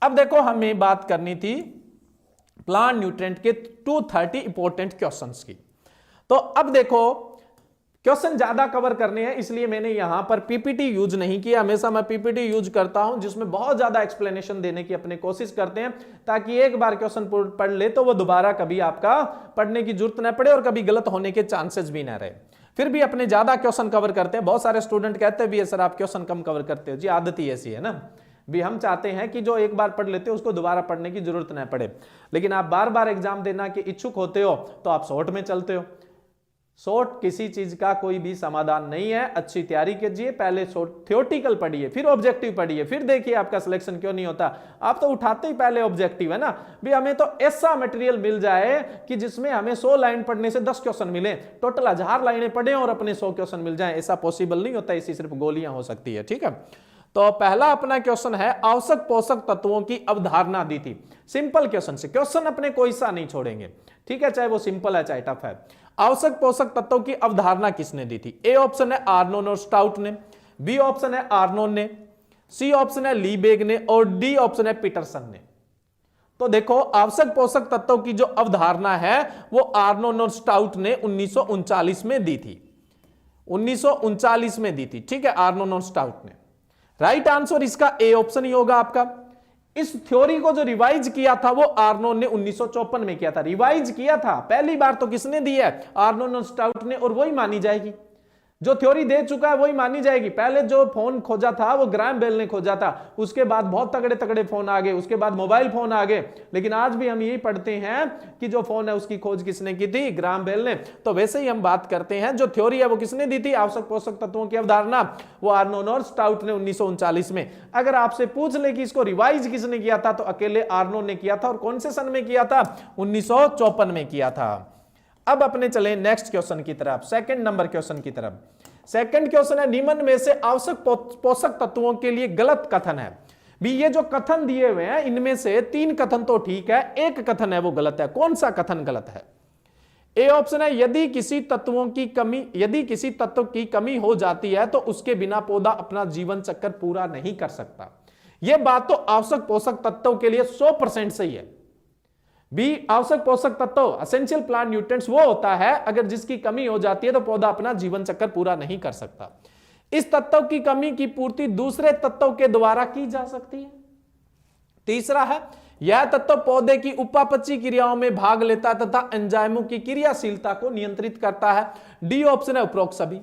अब देखो हमें बात करनी थी प्लांट न्यूट्रिएंट के 230 इंपॉर्टेंट क्वेश्चंस की। तो अब देखो क्वेश्चन ज्यादा कवर करने हैं, इसलिए मैंने यहां पर पीपीटी यूज नहीं किया। हमेशा मैं पीपीटी यूज करता हूं जिसमें बहुत ज्यादा एक्सप्लेनेशन देने की अपने कोशिश करते हैं, ताकि एक बार क्वेश्चन पढ़ ले तो वो दोबारा कभी आपका पढ़ने की जरूरत न पड़े और कभी गलत होने के चांसेस भी ना रहे। फिर भी अपने ज्यादा क्वेश्चन कवर करते हैं। बहुत सारे स्टूडेंट कहते भी है सर आप क्वेश्चन कम कवर करते हो। जी आदत ही ऐसी है ना, भी हम चाहते हैं कि जो एक बार पढ़ लेते हो उसको दोबारा पढ़ने की जरूरत न पड़े। लेकिन आप बार बार एग्जाम देना के इच्छुक होते हो तो आप शॉर्ट में चलते हो। शॉर्ट किसी चीज का कोई भी समाधान नहीं है। अच्छी तैयारी कीजिए, पहले थ्योरेटिकल पढ़िए, फिर ऑब्जेक्टिव पढ़िए, फिर देखिए आपका सिलेक्शन क्यों नहीं होता। आप तो उठाते ही पहले ऑब्जेक्टिव है ना, भी हमें तो ऐसा मटेरियल मिल जाए कि जिसमें हमें 100 लाइन पढ़ने से 10 क्वेश्चन मिले, टोटल 1000 लाइनें पढ़े और अपने 100 क्वेश्चन मिल जाए। ऐसा पॉसिबल नहीं होता, इसी सिर्फ गोलियां हो सकती है। ठीक है, तो पहला अपना क्वेश्चन है आवश्यक पोषक तत्वों की अवधारणा दी थी। सिंपल क्वेश्चन से, क्वेश्चन अपने कोई सा नहीं छोड़ेंगे, ठीक है, चाहे वो सिंपल है चाहे टफ है। आवश्यक पोषक तत्वों की अवधारणा किसने दी थी? ए ऑप्शन है आर्नोन और स्टाउट ने, बी ऑप्शन है आर्नोन ने, सी ऑप्शन है लीबेग ने और डी ऑप्शन है पीटरसन ने। तो देखो आवश्यक पोषक तत्वों की जो अवधारणा है वो आर्नोन और स्टाउट ने 1939 में दी थी। 1939 में दी थी, ठीक है, आर्नोन और स्टाउट ने। राइट आंसर इसका ए ऑप्शन ही होगा आपका। इस थ्योरी को जो रिवाइज किया था वो आर्नोन ने 1954 में किया था। रिवाइज किया था, पहली बार तो किसने दी है? आर्नोन और स्टाउट ने, और वही मानी जाएगी। जो थ्योरी दे चुका है वही मानी जाएगी। पहले जो फोन खोजा था वो ग्राहम बेल ने खोजा था, उसके बाद बहुत तगड़े तगड़े फोन आ गए, उसके बाद मोबाइल फोन आ गए, लेकिन आज भी हम यही पढ़ते हैं कि जो फोन है उसकी खोज किसने की थी? ग्राहम बेल ने। तो वैसे ही हम बात करते हैं, जो थ्योरी है वो किसने दी थी? आवश्यक पोषक तत्वों की अवधारणा, वो आर्नोन और स्टाउट ने 1939 में। अगर आपसे पूछ ले कि इसको रिवाइज किसने किया था, तो अकेले आर्नोन ने किया था। और कौन से सन में किया था? 1954 में किया था। अब अपने चले नेक्स्ट क्वेश्चन की तरफ, सेकंड नंबर क्वेश्चन की तरफ। सेकंड क्वेश्चन है, निम्न में से आवश्यक पोषक तत्वों के लिए गलत कथन है। भी ये जो कथन दिए हुए हैं इनमें से 3 कथन तो ठीक है, एक कथन है वो गलत है। कौन सा कथन गलत है? ए ऑप्शन है, यदि किसी तत्व की कमी हो जाती है तो उसके बिना पौधा अपना जीवन चक्र पूरा नहीं कर सकता। यह बात तो आवश्यक पोषक तत्वों के लिए 100% सही है। बी, आवश्यक पोषक तत्व एसेंशियल प्लांट न्यूट्रिएंट्स वो होता है अगर जिसकी कमी हो जाती है तो पौधा अपना जीवन चक्र पूरा नहीं कर सकता। इस तत्व की कमी की पूर्ति दूसरे तत्व के द्वारा की जा सकती है। तीसरा है, यह तत्व पौधे की उपापचय क्रियाओं में भाग लेता है तथा एंजाइमों की क्रियाशीलता को नियंत्रित करता है। डी ऑप्शन है उपरोक्त सभी।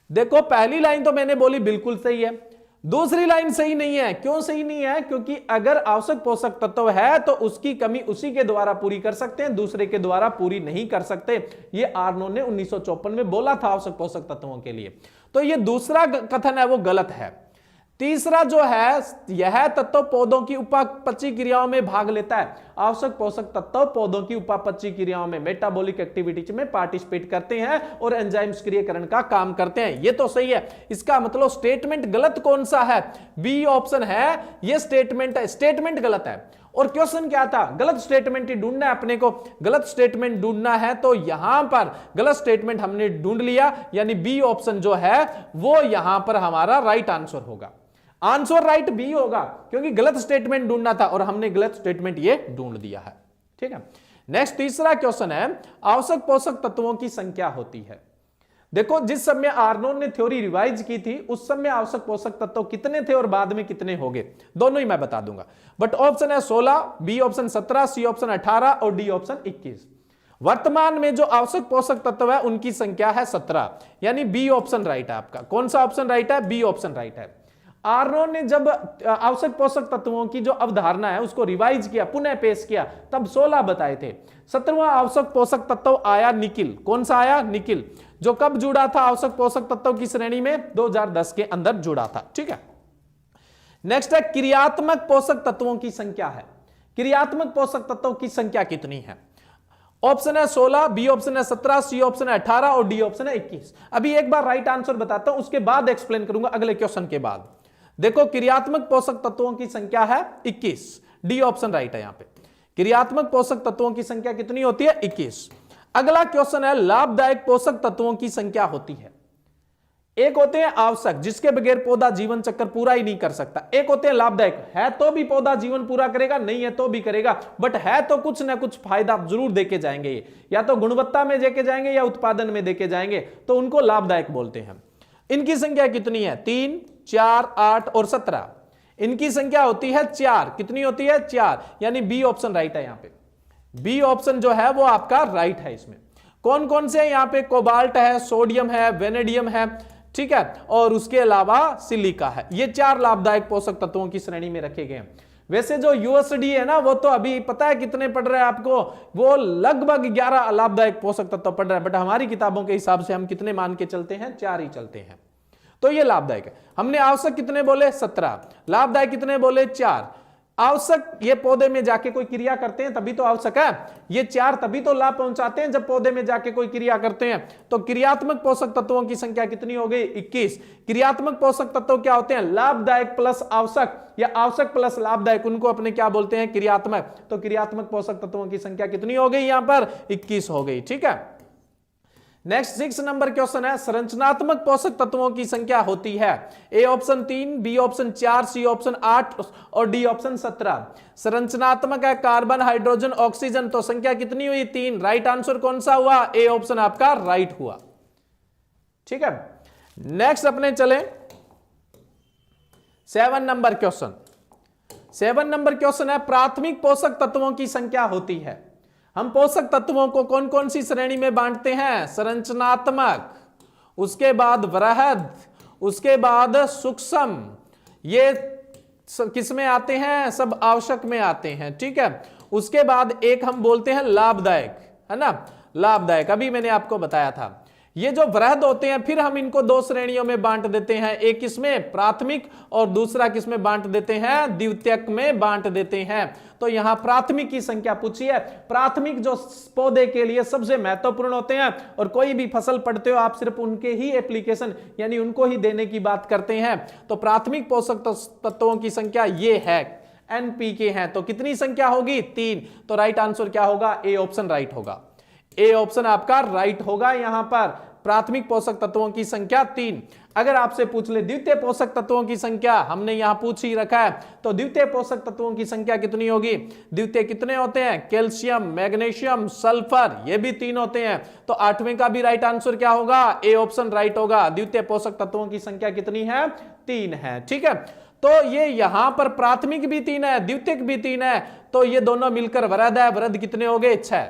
देखो पहली लाइन तो मैंने बोली बिल्कुल सही है, दूसरी लाइन सही नहीं है। क्यों सही नहीं है? क्योंकि अगर आवश्यक पोषक तत्व है तो उसकी कमी उसी के द्वारा पूरी कर सकते हैं, दूसरे के द्वारा पूरी नहीं कर सकते। ये आर्नोन ने 1954 में बोला था आवश्यक पोषक तत्वों के लिए। तो ये दूसरा कथन है वो गलत है। तीसरा जो है, यह तत्व पौधों की उपापचय क्रियाओं में भाग लेता है। आवश्यक पोषक तत्व पौधों की उपापचय क्रियाओं में, मेटाबॉलिक एक्टिविटीज में पार्टिसिपेट करते हैं और एंजाइम सक्रियकरण का काम करते हैं। ये तो सही है। इसका मतलब स्टेटमेंट गलत कौन सा है? बी ऑप्शन है, ये स्टेटमेंट है, स्टेटमेंट गलत है। और क्वेश्चन क्या था? गलत स्टेटमेंट ही ढूंढना है अपने को। गलत स्टेटमेंट ढूंढना है तो यहां पर गलत स्टेटमेंट हमने ढूंढ लिया, यानी बी ऑप्शन जो है वो यहां पर हमारा राइट आंसर होगा। आंसर राइट बी होगा, क्योंकि गलत स्टेटमेंट ढूंढना था और हमने गलत स्टेटमेंट ये ढूंढ दिया है। ठीक है, नेक्स्ट तीसरा क्वेश्चन है, आवश्यक पोषक तत्वों की संख्या होती है। देखो जिस समय आर्नोन ने थ्योरी रिवाइज की थी उस समय आवश्यक पोषक तत्व कितने थे और बाद में कितने हो गए, दोनों ही मैं बता दूंगा। बट ऑप्शन है 16, बी ऑप्शन 17, सी ऑप्शन 18 और डी ऑप्शन 21। वर्तमान में जो आवश्यक पोषक तत्व है उनकी संख्या है 17, यानी बी ऑप्शन राइट है आपका। कौन सा ऑप्शन राइट है? बी ऑप्शन राइट है। आर्नोन ने जब आवश्यक पोषक तत्वों की जो अवधारणा है उसको रिवाइज किया, पुनः पेश किया, तब 16 बताए थे। 17वां आवश्यक पोषक तत्व आया निकिल। कौन सा आया? निकिल, जो कब जुड़ा था आवश्यक पोषक तत्व की श्रेणी में? 2010 के अंदर जुड़ा था। ठीक है, नेक्स्ट है, क्रियात्मक पोषक तत्वों की संख्या है। क्रियात्मक पोषक तत्वों की संख्या कितनी है? ऑप्शन है 16, बी ऑप्शन है 17, सी ऑप्शन है 18 और डी ऑप्शन है 21। अभी एक बार राइट आंसर बताता हूं, उसके बाद एक्सप्लेन करूंगा अगले क्वेश्चन के बाद। देखो क्रियात्मक पोषक तत्वों की संख्या है 21, डी ऑप्शन राइट है यहां पे। क्रियात्मक पोषक तत्वों की संख्या कितनी होती है? 21। अगला क्वेश्चन है, लाभदायक पोषक तत्वों की संख्या होती है। एक होते हैं आवश्यक, जिसके बगैर पौधा जीवन चक्र पूरा ही नहीं कर सकता। एक होते हैं लाभदायक, है तो भी पौधा जीवन पूरा करेगा, नहीं है तो भी करेगा, बट है तो कुछ ना कुछ फायदा जरूर देके जाएंगे, या तो गुणवत्ता में देके जाएंगे या उत्पादन में देके जाएंगे, तो उनको लाभदायक बोलते हैं। इनकी संख्या कितनी है? 3, 4, 8 और 17। इनकी संख्या होती है 4। कितनी होती है? 4, यानी बी ऑप्शन राइट है। यहां पे बी ऑप्शन जो है वो आपका राइट है। इसमें कौन कौन से? यहां पे कोबाल्ट है, सोडियम है, वेनेडियम है, ठीक है, और उसके अलावा सिलिका है। ये 4 लाभदायक पोषक तत्वों की श्रेणी में रखे गए हैं। वैसे जो यूएसडी है ना, वो तो अभी पता है कितने पढ़ रहे हैं आपको, वो लगभग 11 लाभदायक पोषक तत्व पढ़ रहे हैं, बट हमारी किताबों के हिसाब से हम कितने मान के चलते हैं? 4 ही चलते हैं। तो ये लाभदायक है। हमने आवश्यक कितने बोले? 17। लाभदायक कितने बोले? 4। आवश्यक, ये पौधे में जाके कोई क्रिया करते हैं तभी तो आवश्यक है। ये 4 तभी तो लाभ पहुंचाते हैं जब पौधे में जाके कोई क्रिया करते हैं। तो क्रियात्मक पोषक तत्वों की संख्या कितनी हो गई? 21। क्रियात्मक पोषक तत्व क्या होते हैं? लाभदायक प्लस आवश्यक, या आवश्यक प्लस लाभदायक, उनको अपने क्या बोलते हैं? क्रियात्मक। तो क्रियात्मक पोषक तत्वों की संख्या कितनी हो गई? यहां पर 21 हो गई। ठीक है। नेक्स्ट 6 नंबर क्वेश्चन है, संरचनात्मक पोषक तत्वों की संख्या होती है। A option 3, B option 4, C option 8 और डी ऑप्शन 17। संरचनात्मक है कार्बन, हाइड्रोजन, ऑक्सीजन, तो संख्या कितनी हुई? 3। राइट आंसर कौन सा हुआ? ए ऑप्शन आपका राइट हुआ। ठीक है। नेक्स्ट अपने चले 7 नंबर क्वेश्चन। 7 नंबर क्वेश्चन है, प्राथमिक पोषक तत्वों की संख्या होती है। हम पोषक तत्वों को कौन कौन सी श्रेणी में बांटते हैं? संरचनात्मक, उसके बाद वृहद, उसके बाद सूक्ष्म, ये किस में आते हैं? सब आवश्यक में आते हैं। ठीक है। उसके बाद एक हम बोलते हैं लाभदायक, है ना, लाभदायक, अभी मैंने आपको बताया था। ये जो वृहद होते हैं, फिर हम इनको 2 श्रेणियों में बांट देते हैं, एक किसमें? प्राथमिक, और दूसरा किसमें बांट देते हैं? द्वितीयक में बांट देते हैं। तो यहां प्राथमिक की संख्या पूछी है। प्राथमिक जो पौधे के लिए सबसे महत्वपूर्ण होते हैं, और कोई भी फसल पढ़ते हो आप सिर्फ उनके ही एप्लीकेशन यानी उनको ही देने की बात करते हैं। तो प्राथमिक पोषक तत्वों की संख्या ये है, एनपीके हैं। तो कितनी संख्या होगी? 3। तो राइट आंसर क्या होगा? ए ऑप्शन राइट होगा। ए ऑप्शन आपका राइट होगा। यहां पर प्राथमिक पोषक तत्वों की संख्या 3। अगर आपसे पूछ ले द्वितीय पोषक तत्वों की संख्या, हमने यहां पूछ ही रखा है, तो द्वितीय पोषक तत्वों की संख्या कितनी होगी? द्वितीय कितने होते हैं? कैल्शियम, मैग्नीशियम, सल्फर, ये भी 3 होते हैं। तो 8वें का भी राइट आंसर क्या होगा? ए ऑप्शन राइट होगा। द्वितीय पोषक तत्वों की संख्या कितनी है? 3 है। ठीक है। तो ये यहां पर प्राथमिक भी 3 है, द्वितीयक भी 3 है, तो ये दोनों मिलकर वृहद है। वृहद कितने हो गए? 6।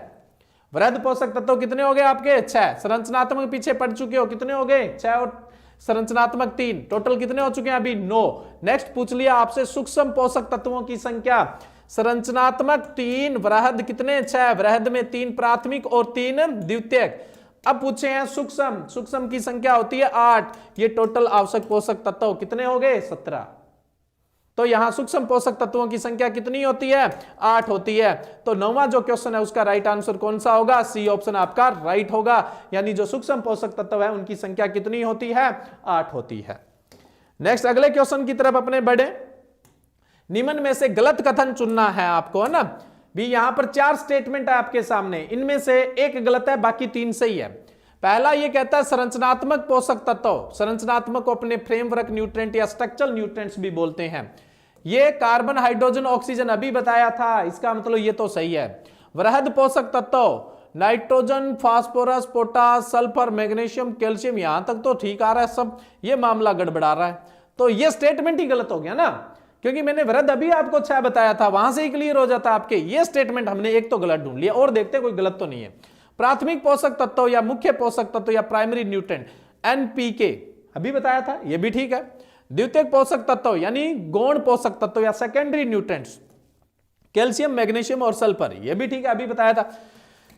वृहद पोषक तत्व कितने हो गए आपके? 6। संरचनात्मक पीछे पढ़ चुके हो, कितने हो गए? 6 और संरचनात्मक 3, टोटल कितने हो चुके हैं अभी? 9। नेक्स्ट पूछ लिया आपसे सूक्ष्म पोषक तत्वों की संख्या। संरचनात्मक 3, वृहद कितने? 6। वृहद में 3 प्राथमिक और 3 द्वितीयक। अब पूछे हैं सूक्ष्म, सूक्ष्म की संख्या होती है 8। ये टोटल आवश्यक पोषक तत्व कितने हो गए? 17। तो यहां सूक्ष्म पोषक तत्वों की संख्या कितनी होती है? 8 होती है। तो 9वां जो क्वेश्चन है उसका राइट आंसर कौन सा होगा? सी ऑप्शन आपका राइट होगा। यानी जो सूक्ष्म पोषक तत्व है उनकी संख्या कितनी होती है? 8 होती है। नेक्स्ट अगले क्वेश्चन की तरफ अपने बढ़े। निम्न में से गलत कथन चुनना है आपको, है ना। भी यहां पर 4 स्टेटमेंट है आपके सामने, इनमें से एक गलत है, बाकी 3 सही है। पहला ये कहता है संरचनात्मक पोषक तत्व, संरचनात्मक को अपने फ्रेमवर्क न्यूट्रिएंट या स्ट्रक्चरल न्यूट्रिएंट्स भी बोलते हैं। ये कार्बन, हाइड्रोजन, ऑक्सीजन अभी बताया था, इसका मतलब ये तो सही है। वृहद पोषक तत्व nitrogen, phosphorus, potash, sulphur, magnesium, calcium, यहां तक तो ठीक आ रहा है सब, ये मामला गड़बड़ा रहा है। तो ये स्टेटमेंट ही गलत हो गया ना, क्योंकि मैंने वृहद अभी आपको 6 बताया था, वहां से ही क्लियर हो जाता आपके। ये स्टेटमेंट हमने एक तो गलत ढूंढ लिया, और देखते कोई गलत तो नहीं है। प्राथमिक पोषक तत्व या मुख्य पोषक तत्व या प्राइमरी न्यूट्रिएंट एनपीके अभी बताया था, यह भी ठीक है। द्वितीयक पोषक तत्व यानी गौण पोषक तत्व या सेकेंडरी न्यूट्रिएंट्स कैल्शियम, मैग्नीशियम और सल्फर, यह भी ठीक है, अभी बताया था।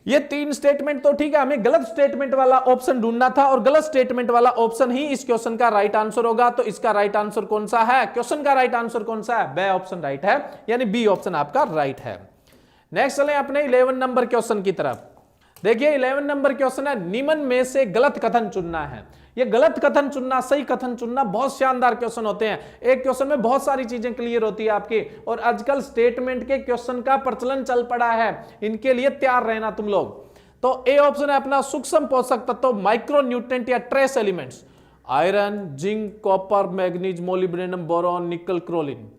ये 3 स्टेटमेंट तो ठीक है, हमें गलत स्टेटमेंट वाला ऑप्शन ढूंढना था, और गलत स्टेटमेंट वाला ऑप्शन ही इस क्वेश्चन का राइट आंसर होगा। तो इसका राइट आंसर कौन सा है? क्वेश्चन का राइट आंसर कौन सा है? बी ऑप्शन राइट है, यानी बी ऑप्शन आपका राइट है। नेक्स्ट चले अपने 11 नंबर क्वेश्चन की तरफ। देखिए 11 नंबर क्वेश्चन है, निम्न में से गलत कथन चुनना है। ये गलत कथन चुनना, सही कथन चुनना बहुत शानदार क्वेश्चन होते हैं। एक क्वेश्चन में बहुत सारी चीजें क्लियर होती है आपकी, और आजकल स्टेटमेंट के क्वेश्चन का प्रचलन चल पड़ा है, इनके लिए तैयार रहना तुम लोग। तो ए ऑप्शन है अपना सूक्ष्म पोषक तत्व, माइक्रो न्यूट्रिएंट या trace elements. Iron, zinc, copper, manganese, molybdenum, boron, निकल, क्रोलिन।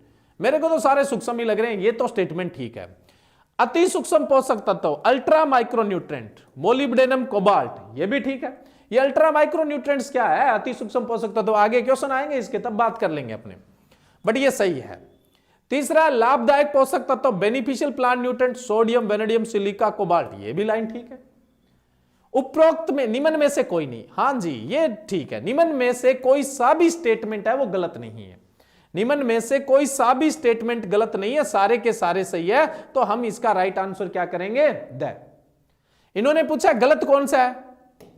मेरे को तो सारे सूक्ष्म ही लग रहे हैं, ये तो स्टेटमेंट ठीक है। अति सूक्ष्म पोषक तत्व, अल्ट्रा माइक्रोन्यूट्रेंट, मोलिब्डेनम, कोबाल्ट, ये भी ठीक है। ये अल्ट्रा माइक्रोन्यूट्रेंट्स क्या है, अति सूक्ष्म पोषक तत्व, आगे क्वेश्चन आएंगे इसके तब बात कर लेंगे अपने, बट ये सही है। तीसरा लाभदायक पोषक तत्व, beneficial plant nutrient, sodium, vanadium, silica, cobalt, ये भी लाइन ठीक है। उपरोक्त में निम्न में से कोई नहीं, हां जी ये ठीक है, निम्न में से कोई सा भी स्टेटमेंट है वो गलत नहीं है, निम्न में से कोई सा भी स्टेटमेंट गलत नहीं है, सारे के सारे सही है। तो हम इसका राइट आंसर क्या करेंगे, द। इन्होंने पूछा गलत कौन सा है,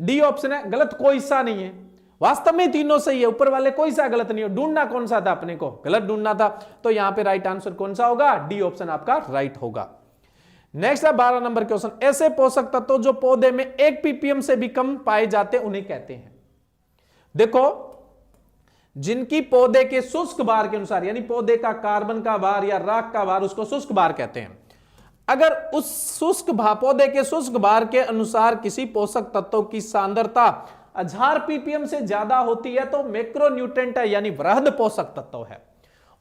डी ऑप्शन है, गलत कोई सा नहीं है। वास्तव में तीनों सही है, ऊपर वाले कोई सा गलत नहीं हो, ढूंढना कौन सा था, अपने को गलत ढूंढना था। तो यहां पे राइट आंसर कौन सा होगा, डी ऑप्शन आपका राइट होगा। नेक्स्ट है 12 नंबर क्वेश्चन, ऐसे पोषक तत्व जो पौधे में 1 ppm से भी कम पाए जाते उन्हें कहते हैं। देखो, जिनकी पौधे के शुष्क भार के अनुसार, यानी पौधे का कार्बन का भार या राख का भार, उसको शुष्क भार कहते हैं। अगर उस शुष्क पौधे के शुष्क भार के अनुसार किसी पोषक तत्व की सांद्रता 1000 ppm से ज्यादा होती है तो मैक्रोन्यूट्रेंट है, यानी वृहद पोषक तत्व है।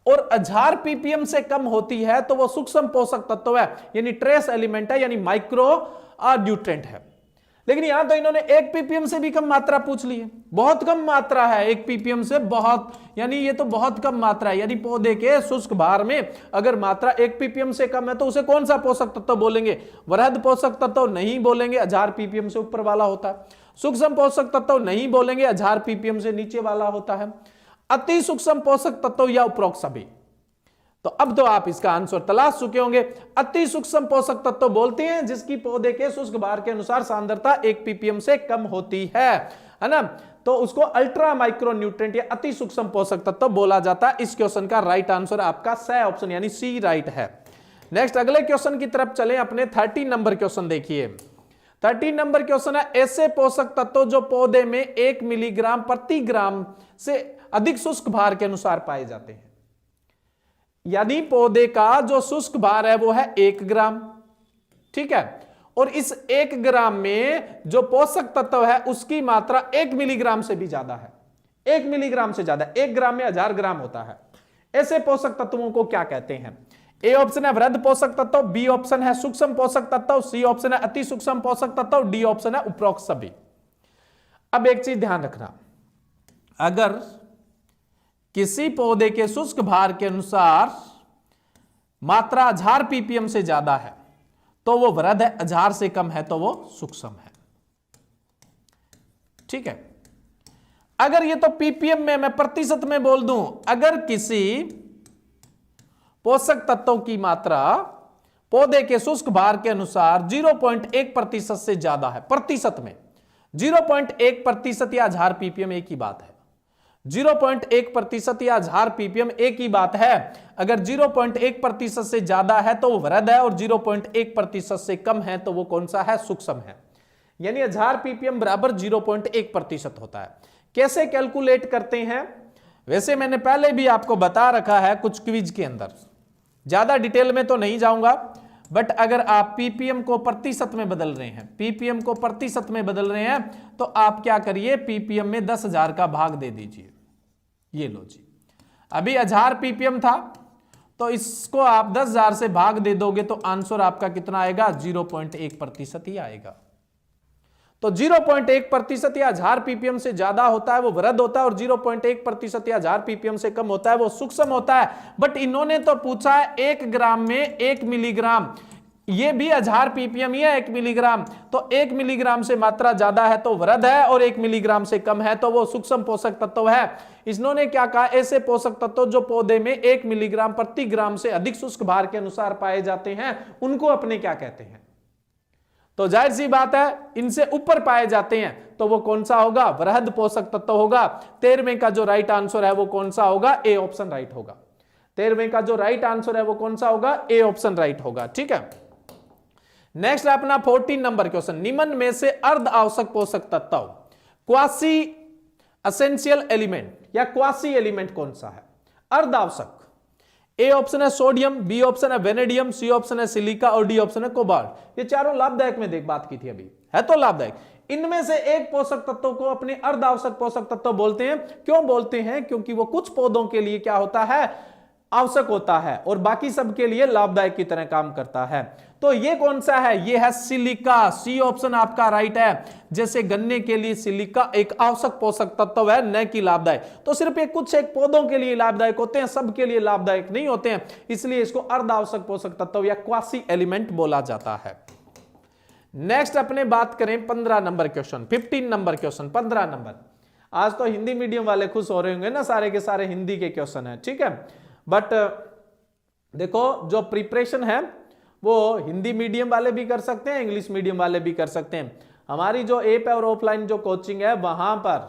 और 1000 ppm से कम होती है तो वो सूक्ष्म पोषक तत्व है, यानी ट्रेस एलिमेंट है, यानी माइक्रो न्यूट्रेंट है। लेकिन यहां तो इन्होंने 1 ppm से भी कम मात्रा पूछ ली है, बहुत कम मात्रा है 1 ppm से, बहुत, यानी ये तो बहुत कम मात्रा है। यानी पौधे के शुष्क भार में अगर मात्रा 1 ppm से कम है तो उसे कौन सा पोषक तत्व बोलेंगे, वृहद पोषक तत्व नहीं बोलेंगे, 1000 ppm से ऊपर वाला होता है। सूक्ष्म पोषक तत्व नहीं बोलेंगे, 1000 ppm से नीचे वाला होता है। अति सूक्ष्म पोषक तत्व या उपरोक्त सभी। तो अब तो आप इसका आंसर तलाश चुके होंगे। अति सूक्ष्म पोषक तत्व बोलते हैं जिसकी पौधे के शुष्क भार के अनुसार सांद्रता 1 ppm से कम होती है ना, तो उसको अल्ट्रा माइक्रो न्यूट्रेंट या अति सूक्ष्म पोषक तत्व बोला जाता है। इस क्वेश्चन का राइट आंसर आपका स ऑप्शन यानी सी राइट है। नेक्स्ट अगले क्वेश्चन की तरफ चलें, अपने 13 नंबर क्वेश्चन देखिए। 13 नंबर क्वेश्चन है, ऐसे पोषक तत्व जो पौधे में 1 मिलीग्राम प्रति ग्राम से अधिक शुष्क भार के अनुसार पाए जाते हैं। यानी पौधे का जो शुष्क भार है वो है 1 ग्राम, ठीक है, और इस 1 ग्राम में जो पोषक तत्व है उसकी मात्रा 1 मिलीग्राम से भी ज्यादा है, 1 मिलीग्राम से ज्यादा, 1 ग्राम में 1000 ग्राम होता है। ऐसे पोषक तत्वों को क्या कहते हैं? ए ऑप्शन है वृहद पोषक तत्व, बी ऑप्शन है सूक्ष्म पोषक तत्व, सी ऑप्शन है अति सूक्ष्म पोषक तत्व, डी ऑप्शन है उपरोक्त सभी। अब एक चीज ध्यान रखना, अगर किसी पौधे के शुष्क भार के अनुसार मात्रा 1000 ppm से ज्यादा है तो वो वृहद है, 1000 से कम है तो वो सूक्ष्म है, ठीक है। अगर ये तो ppm में मैं प्रतिशत में बोल दूं, अगर किसी पोषक तत्वों की मात्रा पौधे के शुष्क भार के अनुसार 0.1% से ज्यादा है, प्रतिशत में 0.1% या 1000 ppm एक ही बात है, 0.1% या 1000 ppm एक ही बात है। अगर 0.1% से ज्यादा है तो वो वृहद है और 0.1% से कम है तो वो कौन सा है, सूक्ष्म है। यानी 1000 ppm बराबर 0.1% होता है। कैसे कैलकुलेट करते हैं, वैसे मैंने पहले भी आपको बता रखा है कुछ क्विज के अंदर, ज्यादा डिटेल में तो नहीं जाऊंगा, बट अगर आप ppm को प्रतिशत में बदल रहे हैं, ppm को प्रतिशत में बदल रहे हैं तो आप क्या करिए, ppm में 10,000 का भाग दे दीजिए। ये लो जी, अभी 1000 ppm था तो इसको आप 10,000 से भाग दे दोगे तो आंसर आपका कितना आएगा, 0.1% ही आएगा। तो 0.1% या 1000 ppm से ज्यादा होता है वो वृहद होता है और 0.1% या 1000 ppm से कम होता है वो सूक्ष्म होता है। बट इन्होंने तो पूछा है 1 ग्राम में 1 मिलीग्राम, ये भी 1000 ppm ही है 1 मिलीग्राम, तो 1 मिलीग्राम से मात्रा ज्यादा है तो वृहद है और 1 मिलीग्राम से कम है तो वो सूक्ष्म पोषक तत्व है। इन्होंने क्या कहा, ऐसे पोषक तत्व जो पौधे में 1 मिलीग्राम प्रति ग्राम से अधिक शुष्क भार के अनुसार पाए जाते हैं उनको अपने क्या कहते हैं। तो जाहिर सी बात है इनसे ऊपर पाए जाते हैं तो वो कौन सा होगा, वृहद पोषक तत्व होगा। 13वें का जो राइट आंसर है वो कौन सा होगा, ए ऑप्शन राइट होगा। 13वें का जो राइट आंसर है वो कौन सा होगा, ए ऑप्शन राइट होगा, ठीक है। नेक्स्ट अपना 14 नंबर क्वेश्चन, निम्न में से अर्ध आवश्यक पोषक तत्व क्वासी एसेंशियल एलिमेंट या क्वासी एलिमेंट कौन सा है, अर्ध आवश्यक। ए ऑप्शन है सोडियम, बी ऑप्शन है वेनेडियम, सी ऑप्शन है सिलिका और डी ऑप्शन है कोबाल्ट। ये चारों लाभदायक में देख बात की थी अभी, है तो लाभदायक। इनमें से एक पोषक तत्व को अपने अर्ध आवश्यक पोषक तत्व बोलते हैं। क्यों बोलते हैं? क्योंकि वो कुछ पौधों के लिए क्या होता है, आवश्यक होता है, और बाकी सबके लिए लाभदायक की तरह काम करता है। तो ये कौन सा है? ये है सिलिका। सी ऑप्शन आपका राइट है। जैसे गन्ने के लिए सिलिका एक आवश्यक पोषक तत्व है, न कि लाभदायक। तो सिर्फ ये कुछ एक पौधों के लिए लाभदायक होते हैं, सबके लिए लाभदायक नहीं होते हैं, इसलिए इसको अर्ध आवश्यक पोषक तत्व या क्वासी एलिमेंट बोला जाता है। नेक्स्ट अपने बात करें 15 number question, 15 number question, 15 number. आज तो हिंदी मीडियम वाले खुश हो रहे होंगे ना, सारे के सारे हिंदी के क्वेश्चन है, ठीक है। बट देखो जो प्रिपरेशन है वो हिंदी मीडियम वाले भी कर सकते हैं, इंग्लिश मीडियम वाले भी कर सकते हैं। हमारी जो ऐप है और ऑफलाइन जो कोचिंग है वहां पर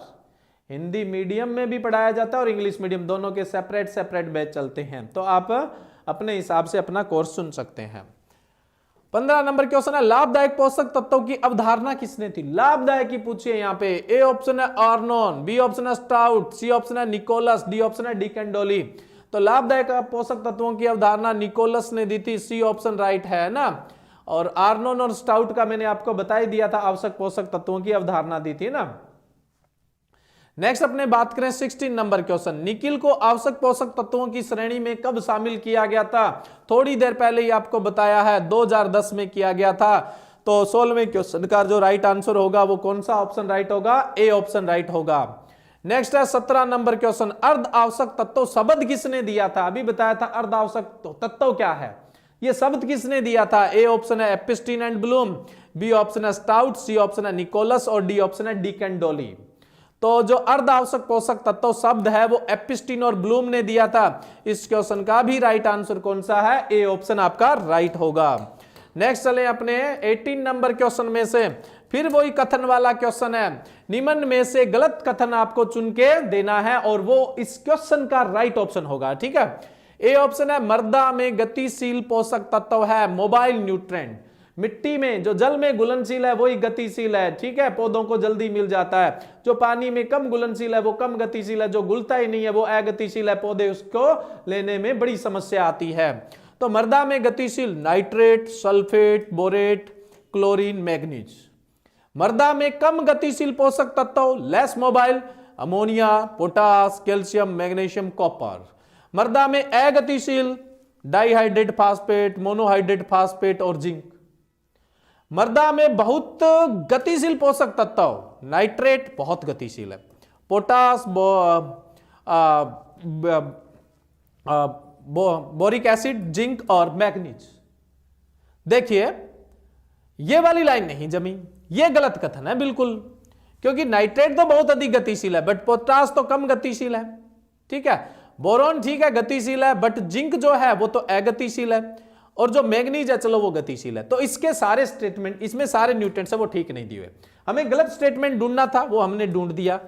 हिंदी मीडियम में भी पढ़ाया जाता है और इंग्लिश मीडियम, दोनों के सेपरेट सेपरेट बैच चलते हैं। तो आप अपने हिसाब से अपना कोर्स सुन सकते हैं। 15 नंबर क्वेश्चन है, लाभदायक पोषक तत्वों की अवधारणा किसने थी? लाभदायक की पूछिए यहाँ पे। ए ऑप्शन है आर्नोन, बी ऑप्शन है स्टाउट, सी ऑप्शन है निकोलस, डी ऑप्शन है डिकेंडोली। तो लाभदायक पोषक तत्वों की अवधारणा निकोलस ने दी थी, सी ऑप्शन राइट है ना। और आर्नोन और स्टाउट का मैंने आपको बता ही दिया था, आवश्यक पोषक तत्वों की अवधारणा दी थी ना। नेक्स्ट अपने बात करें 16 नंबर क्वेश्चन, निकिल को आवश्यक पोषक तत्वों की श्रेणी में कब शामिल किया गया था? थोड़ी देर पहले ही आपको बताया है, 2010 में किया गया था। तो 16वें क्वेश्चन का जो राइट आंसर होगा वो कौन सा ऑप्शन राइट होगा? ए ऑप्शन राइट होगा। नेक्स्ट है 17 नंबर क्वेश्चन, अर्ध आवश्यक तत्व शब्द किसने दिया था? अभी बताया था अर्ध आवश्यक तत्व क्या है, ये शब्द किसने दिया था? ए ऑप्शन है एपिस्टीन एंड ब्लूम, बी ऑप्शन है स्टाउट, सी ऑप्शन है निकोलस और डी ऑप्शन है डिकेंडोली। तो जो अर्ध आवश्यक पोषक तत्व शब्द है वो एपिस्टीन और ब्लूम ने दिया था। इस क्वेश्चन का भी राइट आंसर कौन सा है? ए ऑप्शन आपका राइट होगा। नेक्स्ट चले अपने 18 नंबर क्वेश्चन में से, फिर वही कथन वाला क्वेश्चन है। निम्न में से गलत कथन आपको चुन के देना है और वो इस क्वेश्चन का राइट ऑप्शन होगा, ठीक है। ए ऑप्शन है मृदा में गतिशील पोषक तत्व है मोबाइल न्यूट्रेंट। मिट्टी में जो जल में घुलनशील है वही गतिशील है, ठीक है, पौधों को जल्दी मिल जाता है। जो पानी में कम घुलनशील है वो कम गतिशील है, जो घुलता ही नहीं है वो अगतिशील है, पौधे उसको लेने में बड़ी समस्या आती है। तो मृदा में गतिशील nitrate, sulphate, borate, chlorine, manganese. मृदा में कम गतिशील पोषक तत्व less mobile, ammonia, potash, calcium, magnesium, copper. मृदा में अगतिशील डाइहाइड्रेट फास्फेट, मोनोहाइड्रेट फास्फेट और जिंक। मृदा में बहुत गतिशील पोषक तत्व नाइट्रेट बहुत गतिशील है, पोटास, बोरिक एसिड, जिंक और मैग्नीज। देखिए ये वाली लाइन नहीं जमी, ये गलत कथन है बिल्कुल, क्योंकि नाइट्रेट तो बहुत अधिक गतिशील है बट पोटास तो कम गतिशील है, ठीक है। बोरॉन ठीक है गतिशील है बट जिंक जो है वो तो अगतिशील है, और जो मैग्नीज है चलो वो गतिशील है। तो इसके सारे स्टेटमेंट, इसमें सारे न्यूट्रिएंट्स है वो ठीक नहीं दिए हुए। हमें गलत स्टेटमेंट ढूंढना था, वो हमने ढूंढ दिया,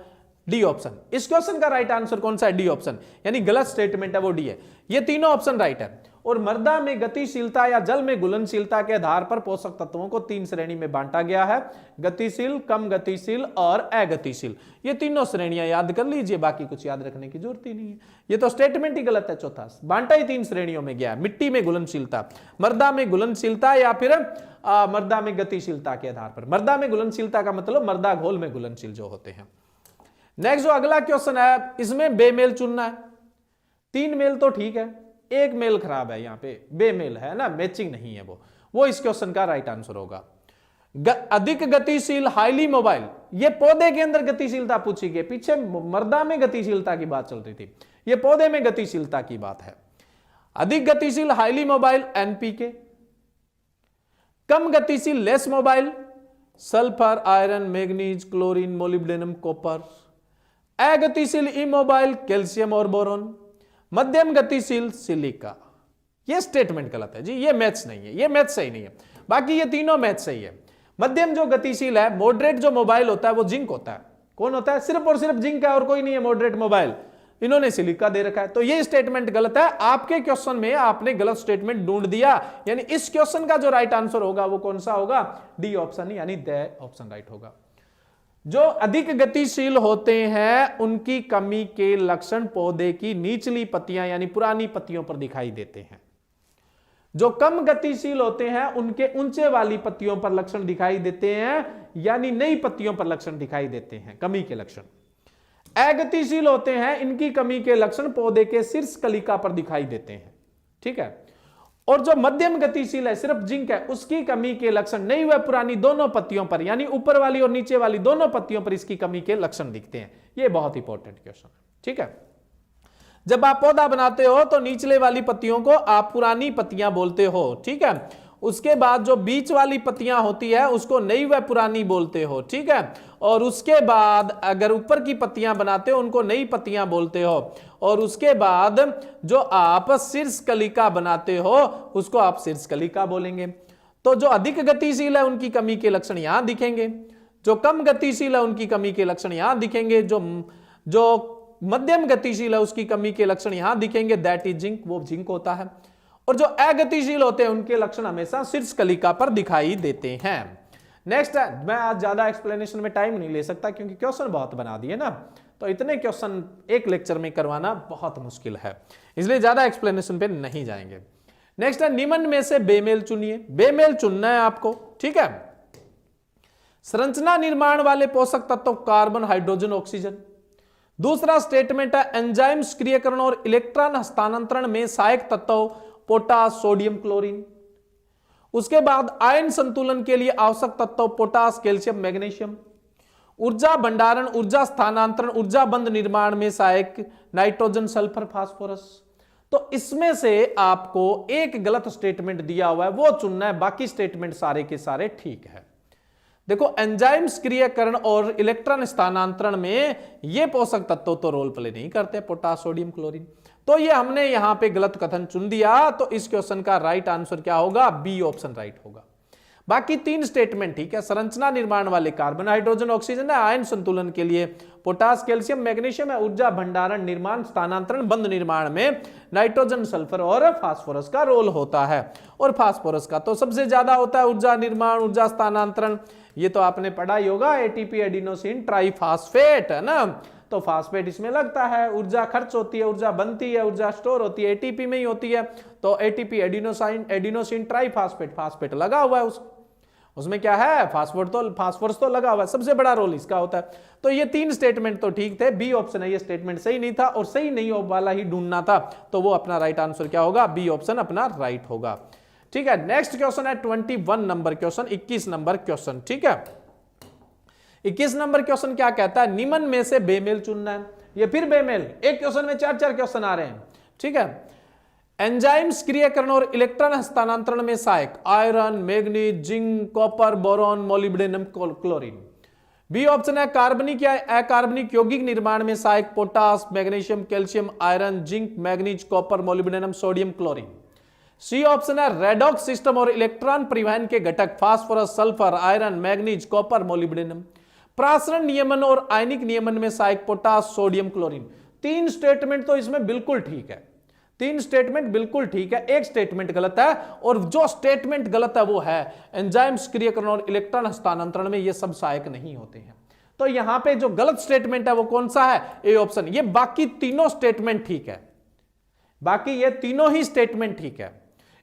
डी ऑप्शन। इस क्वेश्चन का राइट आंसर कौन सा है? डी ऑप्शन, यानी गलत स्टेटमेंट है वो डी है। ये तीनों ऑप्शन राइट है। और मृदा में गतिशीलता या जल में घुलनशीलता के आधार पर पोषक तत्वों को 3 श्रेणी में बांटा गया है, गतिशील, कम गतिशील और अगतिशील। ये तीनों श्रेणियां याद कर लीजिए, बाकी कुछ याद रखने की जरूरत ही नहीं है। ये तो स्टेटमेंट ही गलत है। चौथा बांटा ही 3 श्रेणियों में गया है, मिट्टी में घुलनशीलता, मृदा में घुलनशीलता या फिर मृदा में गतिशीलता के आधार पर। मृदा में घुलनशीलता का मतलब मृदा घोल में घुलनशील जो होते हैं। नेक्स्ट जो अगला क्वेश्चन है, इसमें बेमेल चुनना है। 3 मेल तो ठीक है, 1 मेल खराब है, यहां पे बेमेल है ना, मैचिंग नहीं है वो इस क्वेश्चन का राइट आंसर होगा। अधिक गतिशील हाईली मोबाइल, ये पौधे के अंदर गतिशीलता पूछी गई, पीछे मृदा में गतिशीलता की बात चल रही थी, ये पौधे में गतिशीलता की बात है। अधिक गतिशील हाईली मोबाइल एनपीके, कम गतिशील less mobile sulphur, iron, manganese, chlorine, molybdenum, copper. अगतिशील इमोबाइल कैल्शियम और बोरॉन। मध्यम गतिशील सिलिका। ये स्टेटमेंट गलत है जी, ये मैथ्स नहीं है, ये मैथ्स सही नहीं है, बाकी ये तीनों मैथ्स सही है। मध्यम जो गतिशील है, मॉडरेट जो मोबाइल होता है वो जिंक होता है। कौन होता है? सिर्फ और सिर्फ जिंक है और कोई नहीं है मॉडरेट मोबाइल, इन्होंने सिलिका दे रखा है। तो ये स्टेटमेंट गलत है। आपके क्वेश्चन में आपने गलत स्टेटमेंट ढूंढ दिया, यानी इस क्वेश्चन का जो राइट आंसर होगा वो कौन सा होगा? डी ऑप्शन, यानी द ऑप्शन राइट होगा। जो अधिक गतिशील होते हैं उनकी कमी के लक्षण पौधे की निचली पत्तियां यानी पुरानी पत्तियों पर दिखाई देते हैं। जो कम गतिशील होते हैं उनके ऊंचे वाली पत्तियों पर लक्षण दिखाई देते हैं, यानी नई पत्तियों पर लक्षण दिखाई देते हैं, कमी के लक्षण। अगतिशील होते हैं, इनकी कमी के लक्षण पौधे के शीर्ष कलिका पर दिखाई देते हैं, ठीक है। और जो मध्यम गतिशील है, सिर्फ जिंक है, उसकी कमी के लक्षण नई व पुरानी दोनों पत्तियों पर, यानी ऊपर वाली और नीचे वाली दोनों पत्तियों पर इसकी कमी के लक्षण दिखते हैं। यह बहुत इंपॉर्टेंट क्वेश्चन है, ठीक है। जब आप पौधा बनाते हो तो निचले वाली पत्तियों को आप पुरानी पत्तियां बोलते हो, ठीक है। उसके बाद जो बीच वाली पत्तियां होती है उसको नई व पुरानी बोलते हो, ठीक है। और उसके बाद अगर ऊपर की पत्तियां बनाते हो उनको नई पत्तियां बोलते हो। और उसके बाद जो आप शीर्ष कलिका बनाते हो उसको आप शीर्ष कलिका बोलेंगे। तो जो अधिक गतिशील है उनकी कमी के लक्षण यहां दिखेंगे, जो कम गतिशील है उनकी कमी के लक्षण यहां दिखेंगे, जो मध्यम गतिशील है उसकी कमी के लक्षण यहां दिखेंगे, दैट इज जिंक, वो जिंक होता है। और जो अगतिशील होते हैं उनके लक्षण हमेशा शीर्ष कलिका पर दिखाई देते हैं। नेक्स्ट है, मैं आज ज्यादा एक्सप्लेनेशन में टाइम नहीं ले सकता क्योंकि क्वेश्चन बहुत बना दिए ना, तो इतने क्वेश्चन एक लेक्चर में करवाना बहुत मुश्किल है, इसलिए ज्यादा एक्सप्लेनेशन पे नहीं जाएंगे। नेक्स्ट है, निम्न में से बेमेल चुनिए। बेमेल चुनना है आपको, ठीक है। संरचना निर्माण वाले पोषक तत्व कार्बन, हाइड्रोजन, ऑक्सीजन। दूसरा स्टेटमेंट है, एंजाइम सक्रियकरण और इलेक्ट्रॉन हस्तांतरण में सहायक तत्व पोटास, सोडियम, क्लोरीन। उसके बाद आयन संतुलन के लिए आवश्यक तत्व पोटास, कैल्शियम, मैग्नीशियम। ऊर्जा भंडारण, ऊर्जा स्थानांतरण, ऊर्जा बंध निर्माण में सहायक नाइट्रोजन, सल्फर, फास्फोरस। तो इसमें से आपको एक गलत स्टेटमेंट दिया हुआ है, वो चुनना है, बाकी स्टेटमेंट सारे के सारे ठीक है। देखो, एंजाइम सक्रियकरण और इलेक्ट्रॉन स्थानांतरण में ये पोषक तत्व तो रोल प्ले नहीं करते, पोटास, सोडियम, क्लोरीन। तो ये हमने यहां पे गलत कथन चुन दिया, तो इस क्वेश्चन का राइट आंसर क्या होगा? बी ऑप्शन राइट होगा। बाकी तीन स्टेटमेंट ठीक है, संरचना निर्माण वाले कार्बन, हाइड्रोजन, ऑक्सीजन है, आयन संतुलन के लिए पोटास, कैल्शियम, मैग्नीशियम है, ऊर्जा भंडारण, निर्माण, स्थानांतरण, बंध निर्माण में नाइट्रोजन, सल्फर और फास्फोरस का रोल होता है। और फास्फोरस का तो सबसे ज्यादा होता है ऊर्जा निर्माण, ऊर्जा स्थानांतरण, ये तो आपने पढ़ा ही होगा, एटीपी एडिनोसिन ट्राइफॉस्फेट है ना, तो फास्फेट इसमें लगता है, ऊर्जा खर्च होती है, ऊर्जा बनती है, ऊर्जा स्टोर होती है, एटीपी में ही होती है, तो एटीपी एडिनोसिन ट्राइफॉस्फेट, फास्फेट लगा हुआ है उसमें क्या है, फास्फोरस तो लगा हुआ है, सबसे बड़ा रोल इसका होता है। तो ये तीन स्टेटमेंट तो ठीक थे, बी ऑप्शन है ये स्टेटमेंट सही नहीं था, और सही नहीं वाला ही ढूंढना था, तो वो अपना राइट आंसर क्या होगा? बी ऑप्शन अपना राइट होगा। ठीक है, नेक्स्ट क्वेश्चन है 21 नंबर क्वेश्चन, 21 नंबर क्वेश्चन। ठीक है, 21 नंबर क्वेश्चन क्या कहता है? निम्न में से बेमेल चुनना है। ये फिर बेमेल, एक क्वेश्चन में चार चार क्वेश्चन आ रहे हैं। ठीक है, एंजाइम सक्रियकरण और इलेक्ट्रॉन हस्तांतरण में सहायक iron, manganese, zinc, copper, boron, molybdenum, chlorine. B option है कार्बनिक या अकार्बनिक यौगिक निर्माण में सहायक potash, magnesium, calcium, iron, zinc, manganese, copper, molybdenum, sodium, chlorine. C option है रेडॉक्स सिस्टम और इलेक्ट्रॉन परिवहन के घटक phosphorus, sulphur, iron, manganese, copper, molybdenum. प्रासरण नियमन और आयनिक नियमन में सहायक पोटास, सोडियम, क्लोरीन। तीन स्टेटमेंट तो इसमें बिल्कुल ठीक है, तीन स्टेटमेंट बिल्कुल ठीक है, एक स्टेटमेंट गलत है, और जो स्टेटमेंट गलत है वो है एंजाइम सक्रियकरण और इलेक्ट्रॉन हस्तांतरण में ये सब सहायक नहीं होते हैं। तो यहां पे जो गलत स्टेटमेंट है वो कौन सा है? A option. ये बाकी तीनों स्टेटमेंट ठीक है, बाकी ये तीनों ही स्टेटमेंट ठीक है।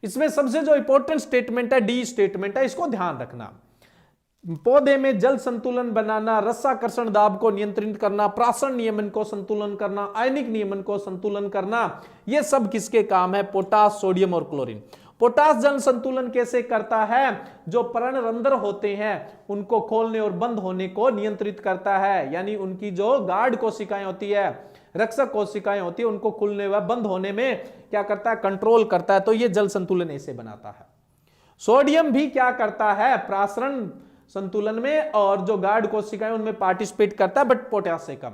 इसमें सबसे जो इंपॉर्टेंट स्टेटमेंट है डी स्टेटमेंट है, इसको ध्यान रखना। पौधे में जल संतुलन बनाना, रसाकर्षण दाब को नियंत्रित करना, प्रासरण नियमन को संतुलन करना, आयनिक नियमन को संतुलन करना, ये सब किसके काम है? पोटास, सोडियम और क्लोरीन। पोटास जल संतुलन कैसे करता है? जो पर्णरंध्र होते हैं उनको खोलने और बंद होने को नियंत्रित करता है, यानी उनकी जो गार्ड कोशिकाएं होती है, रक्षक कोशिकाएं होती है, उनको खुलने व बंद होने में क्या करता है? कंट्रोल करता है। तो ये जल संतुलन ऐसे बनाता है। सोडियम भी क्या करता है? प्रासरण संतुलन में, और जो गार्ड कोशिकाएं उनमें पार्टिसिपेट करता है, बट पोटास से कम।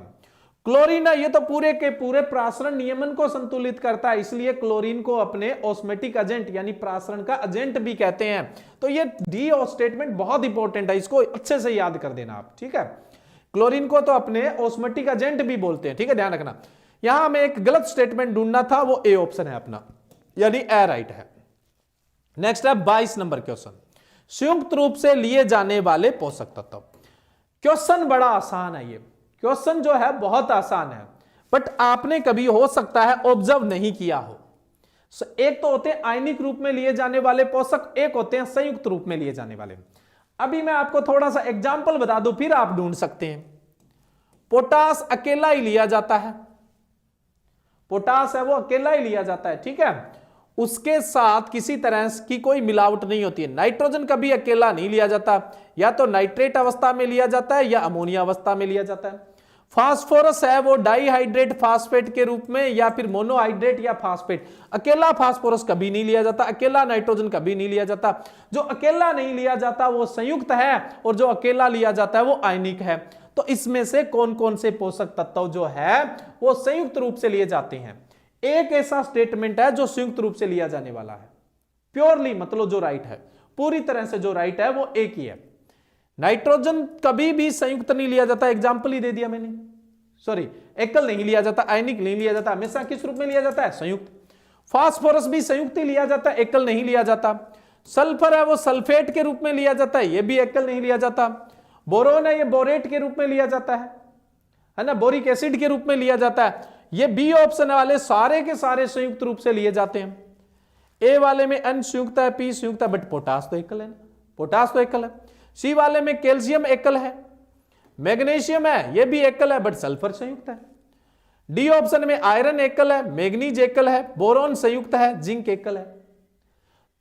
क्लोरीन है, ये तो पूरे के पूरे प्रासरण नियमन को संतुलित करता है, इसलिए क्लोरीन को अपने ऑस्मेटिक एजेंट यानी प्रासरण का एजेंट भी कहते हैं। तो ये डी स्टेटमेंट बहुत इंपॉर्टेंट है, इसको अच्छे से याद कर देना आप। ठीक है, क्लोरीन को तो अपने ऑस्मेटिक एजेंट भी बोलते हैं। ठीक है, ध्यान रखना। यहां हमें एक गलत स्टेटमेंट ढूंढना था, वो ए ऑप्शन है अपना, यानी ए राइट है। नेक्स्ट है 22 नंबर क्वेश्चन, संयुक्त रूप से लिए जाने वाले पोषक तत्व। क्वेश्चन बड़ा आसान है, ये क्वेश्चन जो है बहुत आसान है, बट आपने कभी हो सकता है ऑब्जर्व नहीं किया हो। एक तो होते हैं आयनिक रूप में लिए जाने वाले पोषक, एक होते हैं संयुक्त रूप में लिए जाने वाले। अभी मैं आपको थोड़ा सा एग्जाम्पल बता दूं, फिर आप ढूंढ सकते हैं। पोटास अकेला ही लिया जाता है, पोटास है वो अकेला ही लिया जाता है, ठीक है, उसके साथ किसी तरह की कोई मिलावट नहीं होती है। नाइट्रोजन कभी अकेला नहीं लिया जाता, या तो नाइट्रेट अवस्था में लिया जाता है या अमोनिया अवस्था में लिया जाता है। फास्फोरस है वो डाइहाइड्रेट फास्फेट के रूप में या फिर मोनोहाइड्रेट या फास्फेट, अकेला फास्फोरस कभी नहीं लिया जाता, अकेला नाइट्रोजन कभी नहीं लिया जाता। जो अकेला नहीं लिया जाता वो संयुक्त है, और जो अकेला लिया जाता है वो आयनिक है। तो इसमें से कौन कौन से पोषक तत्व जो है वो संयुक्त रूप से लिए जाते हैं? एक ऐसा स्टेटमेंट है जो संयुक्त रूप से लिया जाने वाला है, प्योरली, मतलब जो राइट है, पूरी तरह से जो राइट है वो एक ही है। नाइट्रोजन कभी भी संयुक्त नहीं लिया जाता, एग्जाम्पल ही दे दिया मैंने, सॉरी एकल नहीं लिया जाता, आयनिक नहीं लिया जाता, हमेशा किस रूप में लिया जाता है? संयुक्त। फास्फोरस भी संयुक्त ही लिया जाता है, एकल नहीं लिया जाता। सल्फर है वो सल्फेट के रूप में लिया जाता है, यह भी एकल नहीं लिया जाता। बोरोन है ये बोरेट के रूप में लिया जाता है ना, बोरिक एसिड के रूप में लिया जाता है। ये बी ऑप्शन वाले सारे के सारे संयुक्त रूप से लिए जाते हैं। ए वाले में N संयुक्त है, P संयुक्त है, बट पोटास तो एकल है ना, पोटास तो एकल है। सी वाले में कैल्शियम एकल है, मैग्नीशियम है ये भी एकल है, बट सल्फर संयुक्त है। डी ऑप्शन में आयरन एकल है, मैग्नीज एकल है, बोरॉन संयुक्त है, जिंक एकल है।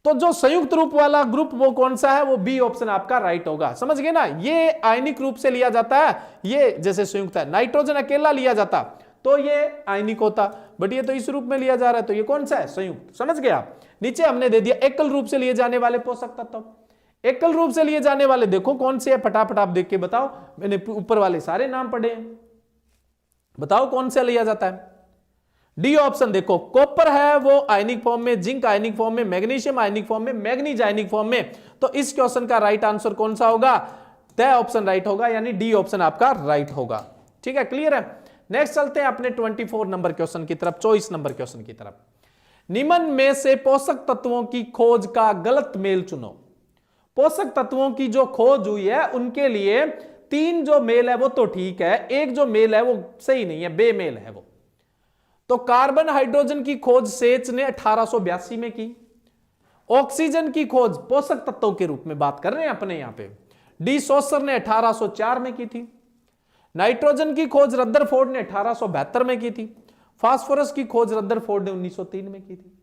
तो जो संयुक्त रूप वाला ग्रुप वो कौन सा है? वो बी ऑप्शन आपका राइट होगा। समझ गए ना, ये आयनिक रूप से लिया जाता है, ये जैसे संयुक्त है। नाइट्रोजन अकेला लिया जाता तो ये आयनिक होता, बट ये तो इस रूप में लिया जा रहा है, तो ये कौन सा है? संयुक्त। समझ गया। नीचे हमने दे दिया एकल रूप से लिए जाने वाले पोषक तत्व। एकल रूप से लिए जाने वाले देखो कौन से है, फटाफट आप देख के बताओ। मैंने ऊपर वाले सारे नाम पढ़े हैं, बताओ कौन सा लिया जाता है। डी ऑप्शन देखो, कॉपर है वो आयनिक फॉर्म में, जिंक आयनिक फॉर्म में, मैग्नीशियम आयनिक फॉर्म में, मैग्नीज आयनिक फॉर्म में। तो इस क्वेश्चन का राइट आंसर कौन सा होगा? द ऑप्शन राइट होगा, यानी डी ऑप्शन आपका राइट होगा। ठीक है, क्लियर है। नेक्स्ट चलते हैं अपने 24 नंबर क्वेश्चन की तरफ, 24 नंबर क्वेश्चन की तरफ। निम्न में से पोषक तत्वों की खोज का गलत मेल चुनो। पोषक तत्वों की जो खोज हुई है उनके लिए 3 जो मेल है वो तो ठीक है, एक जो मेल है वो सही नहीं है, बेमेल है वो। तो कार्बन हाइड्रोजन की खोज सेच ने 1882 में की। ऑक्सीजन की खोज पोषक तत्वों के रूप में बात कर रहे हैं अपने यहां पे, डी सोसर ने 1804 में की थी। नाइट्रोजन की खोज रदरफोर्ड ने 1872 में की थी। फास्फोरस की खोज रदरफोर्ड ने 1903 में की थी।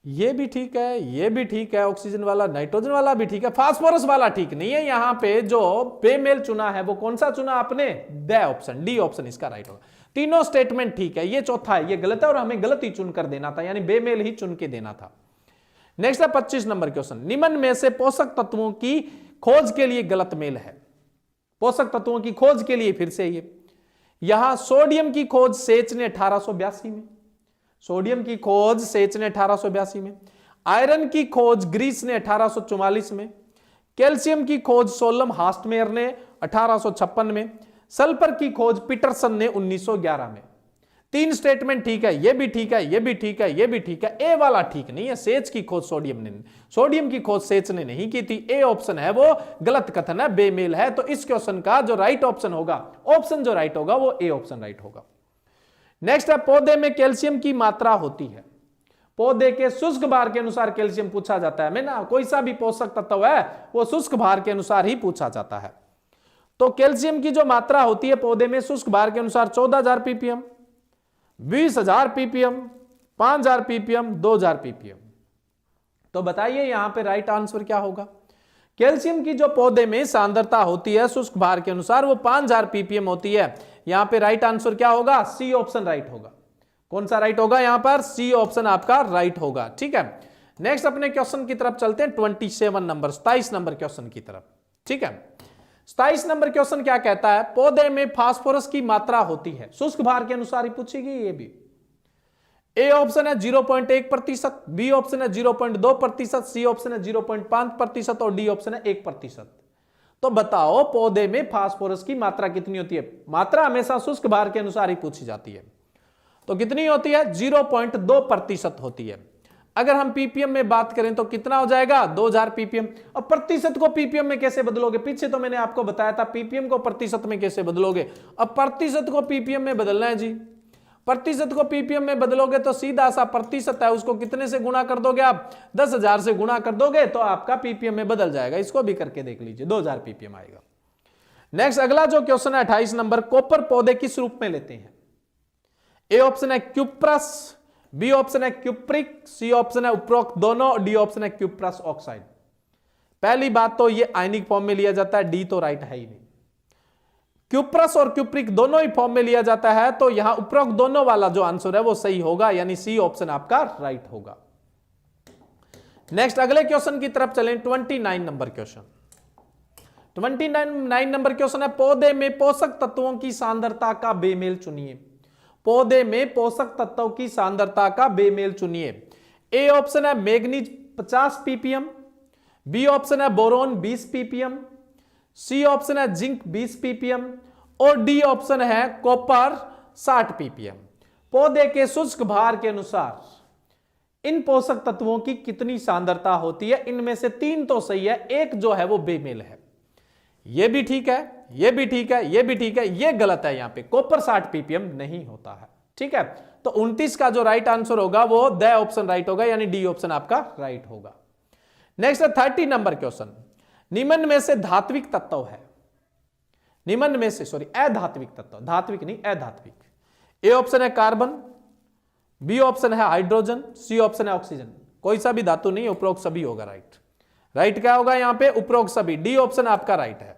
ये भी ठीक है, ये भी ठीक है, ऑक्सीजन वाला, नाइट्रोजन वाला भी ठीक है, फास्फोरस वाला ठीक नहीं है। यहां पे जो बेमेल चुना है वो कौन सा चुना आपने? द ऑप्शन, डी ऑप्शन इसका राइट होगा। तीनों स्टेटमेंट ठीक है, ये चौथा है, ये गलत है और हमें गलत ही चुन कर देना था, यानी बेमेल ही चुन के देना था। नेक्स्ट है 25 नंबर क्वेश्चन। निम्न में से पोषक तत्वों की खोज के लिए गलत मेल है। पोषक तत्वों की खोज के लिए फिर से ये, यहां सोडियम की खोज सेच ने 1882 में, सोडियम की खोज सेच ने 1882 में। आयरन की खोज ग्रीस ने 1844 में। कैल्शियम की खोज सोलम हास्टमेयर ने 1856 में। सल्फर की खोज पीटरसन ने 1911 में। 3 स्टेटमेंट ठीक है, ये भी ठीक है, ये भी ठीक है, ये भी ठीक है। ए वाला ठीक नहीं है, सेच की खोज सोडियम की खोज सेच ने नहीं की थी। ए ऑप्शन है वो गलत कथन है, बेमेल है। तो इस क्वेश्चन का जो राइट ऑप्शन होगा, ऑप्शन जो राइट होगा वो ए ऑप्शन राइट होगा। नेक्स्ट है, पौधे में कैल्शियम की मात्रा होती है। पौधे के शुष्क भार के अनुसार कैल्शियम पूछा जाता है। मैं ना कोई सा भी पोषक तत्व है वो शुष्क भार के अनुसार ही पूछा जाता है। तो कैल्शियम की जो मात्रा होती है पौधे में शुष्क भार के अनुसार 14,000 ppm, 20,000 ppm, 5,000 ppm, 2,000 ppm। तो बताइए यहां पे राइट आंसर क्या होगा? कैल्शियम की जो पौधे में सांद्रता होती है शुष्क भार के अनुसार वो 5,000 ppm होती है। यहां पे राइट आंसर क्या होगा? सी ऑप्शन राइट होगा। कौन सा राइट होगा यहां पर? सी ऑप्शन आपका राइट होगा। ठीक है, नेक्स्ट अपने क्वेश्चन की तरफ चलते हैं, 27 नंबर, 27 नंबर क्वेश्चन की तरफ। ठीक है, 27 नंबर क्वेश्चन क्या कहता है? पौधे में फास्फोरस की मात्रा होती है, शुष्क भार के अनुसार ही पूछेगी ये भी। ए ऑप्शन है 0.1%, बी ऑप्शन है 0.2%, सी ऑप्शन है 0.5% और डी ऑप्शन है 1%। तो बताओ पौधे में फास्फोरस की मात्रा कितनी होती है? मात्रा हमेशा शुष्क भार के अनुसार ही पूछी जाती है, तो कितनी होती है? 0.2% होती है। अगर हम पीपीएम में बात करें तो कितना हो जाएगा? 2000 ppm। अब प्रतिशत को पीपीएम में कैसे बदलोगे? पीछे तो मैंने आपको बताया था पीपीएम को प्रतिशत में कैसे बदलोगे। अब प्रतिशत को पीपीएम में बदलना है जी। प्रतिशत को पीपीएम में बदलोगे तो सीधा सा प्रतिशत है उसको कितने से गुणा कर दोगे आप, 10,000 से गुणा कर दोगे तो आपका पीपीएम में बदल जाएगा। इसको भी करके देख लीजिए, 2000 पीपीएम आएगा। नेक्स्ट अगला जो क्वेश्चन है 28 नंबर, कॉपर पौधे किस रूप में लेते हैं? ए ऑप्शन है क्यूप्रस, बी ऑप्शन है क्यूप्रिक, सी ऑप्शन है उपरोक्त दोनों, डी ऑप्शन है क्यूप्रस ऑक्साइड। पहली बात तो ये आयनिक फॉर्म में लिया जाता है, डी तो राइट है ही नहीं। क्यूप्रस और क्यूप्रिक दोनों ही फॉर्म में लिया जाता है, तो यहां उपरोक्त दोनों वाला जो आंसर है वो सही होगा, यानी सी ऑप्शन आपका राइट होगा। नेक्स्ट अगले क्वेश्चन की तरफ चलें, 29 नंबर क्वेश्चन। 29 नंबर क्वेश्चन है, पौधे में पोषक तत्वों की सांद्रता का बेमेल चुनिए। पौधे में पोषक तत्वों की सांद्रता का बेमेल चुनिए। ए ऑप्शन है मैग्नीज 50 पीपीएम, बी ऑप्शन है बोरोन 20 पीपीएम, सी ऑप्शन है जिंक 20 पीपीएम और डी ऑप्शन है कॉपर 60 पीपीएम। पौधे के शुष्क भार के अनुसार इन पोषक तत्वों की कितनी सांद्रता होती है? इनमें से 3 तो सही है, एक जो है वो बेमेल है। ये भी ठीक है, ये भी ठीक है, ये भी ठीक है, ये गलत है। यहां पे कॉपर 60 पीपीएम नहीं होता है। ठीक है, तो 29 का जो राइट आंसर होगा वो द ऑप्शन राइट होगा, यानी डी ऑप्शन आपका राइट होगा। नेक्स्ट है 30 नंबर क्वेश्चन, निम्न में से धात्विक तत्व है, निम्न में से सॉरी अधात्विक तत्व, धात्विक नहीं अधात्विक। ए ऑप्शन है कार्बन, बी ऑप्शन है हाइड्रोजन, सी ऑप्शन है ऑक्सीजन। कोई सा भी धातु नहीं, उपरोक्त सभी होगा राइट। राइट क्या होगा यहां पे? उपरोक्त सभी, डी ऑप्शन आपका राइट है।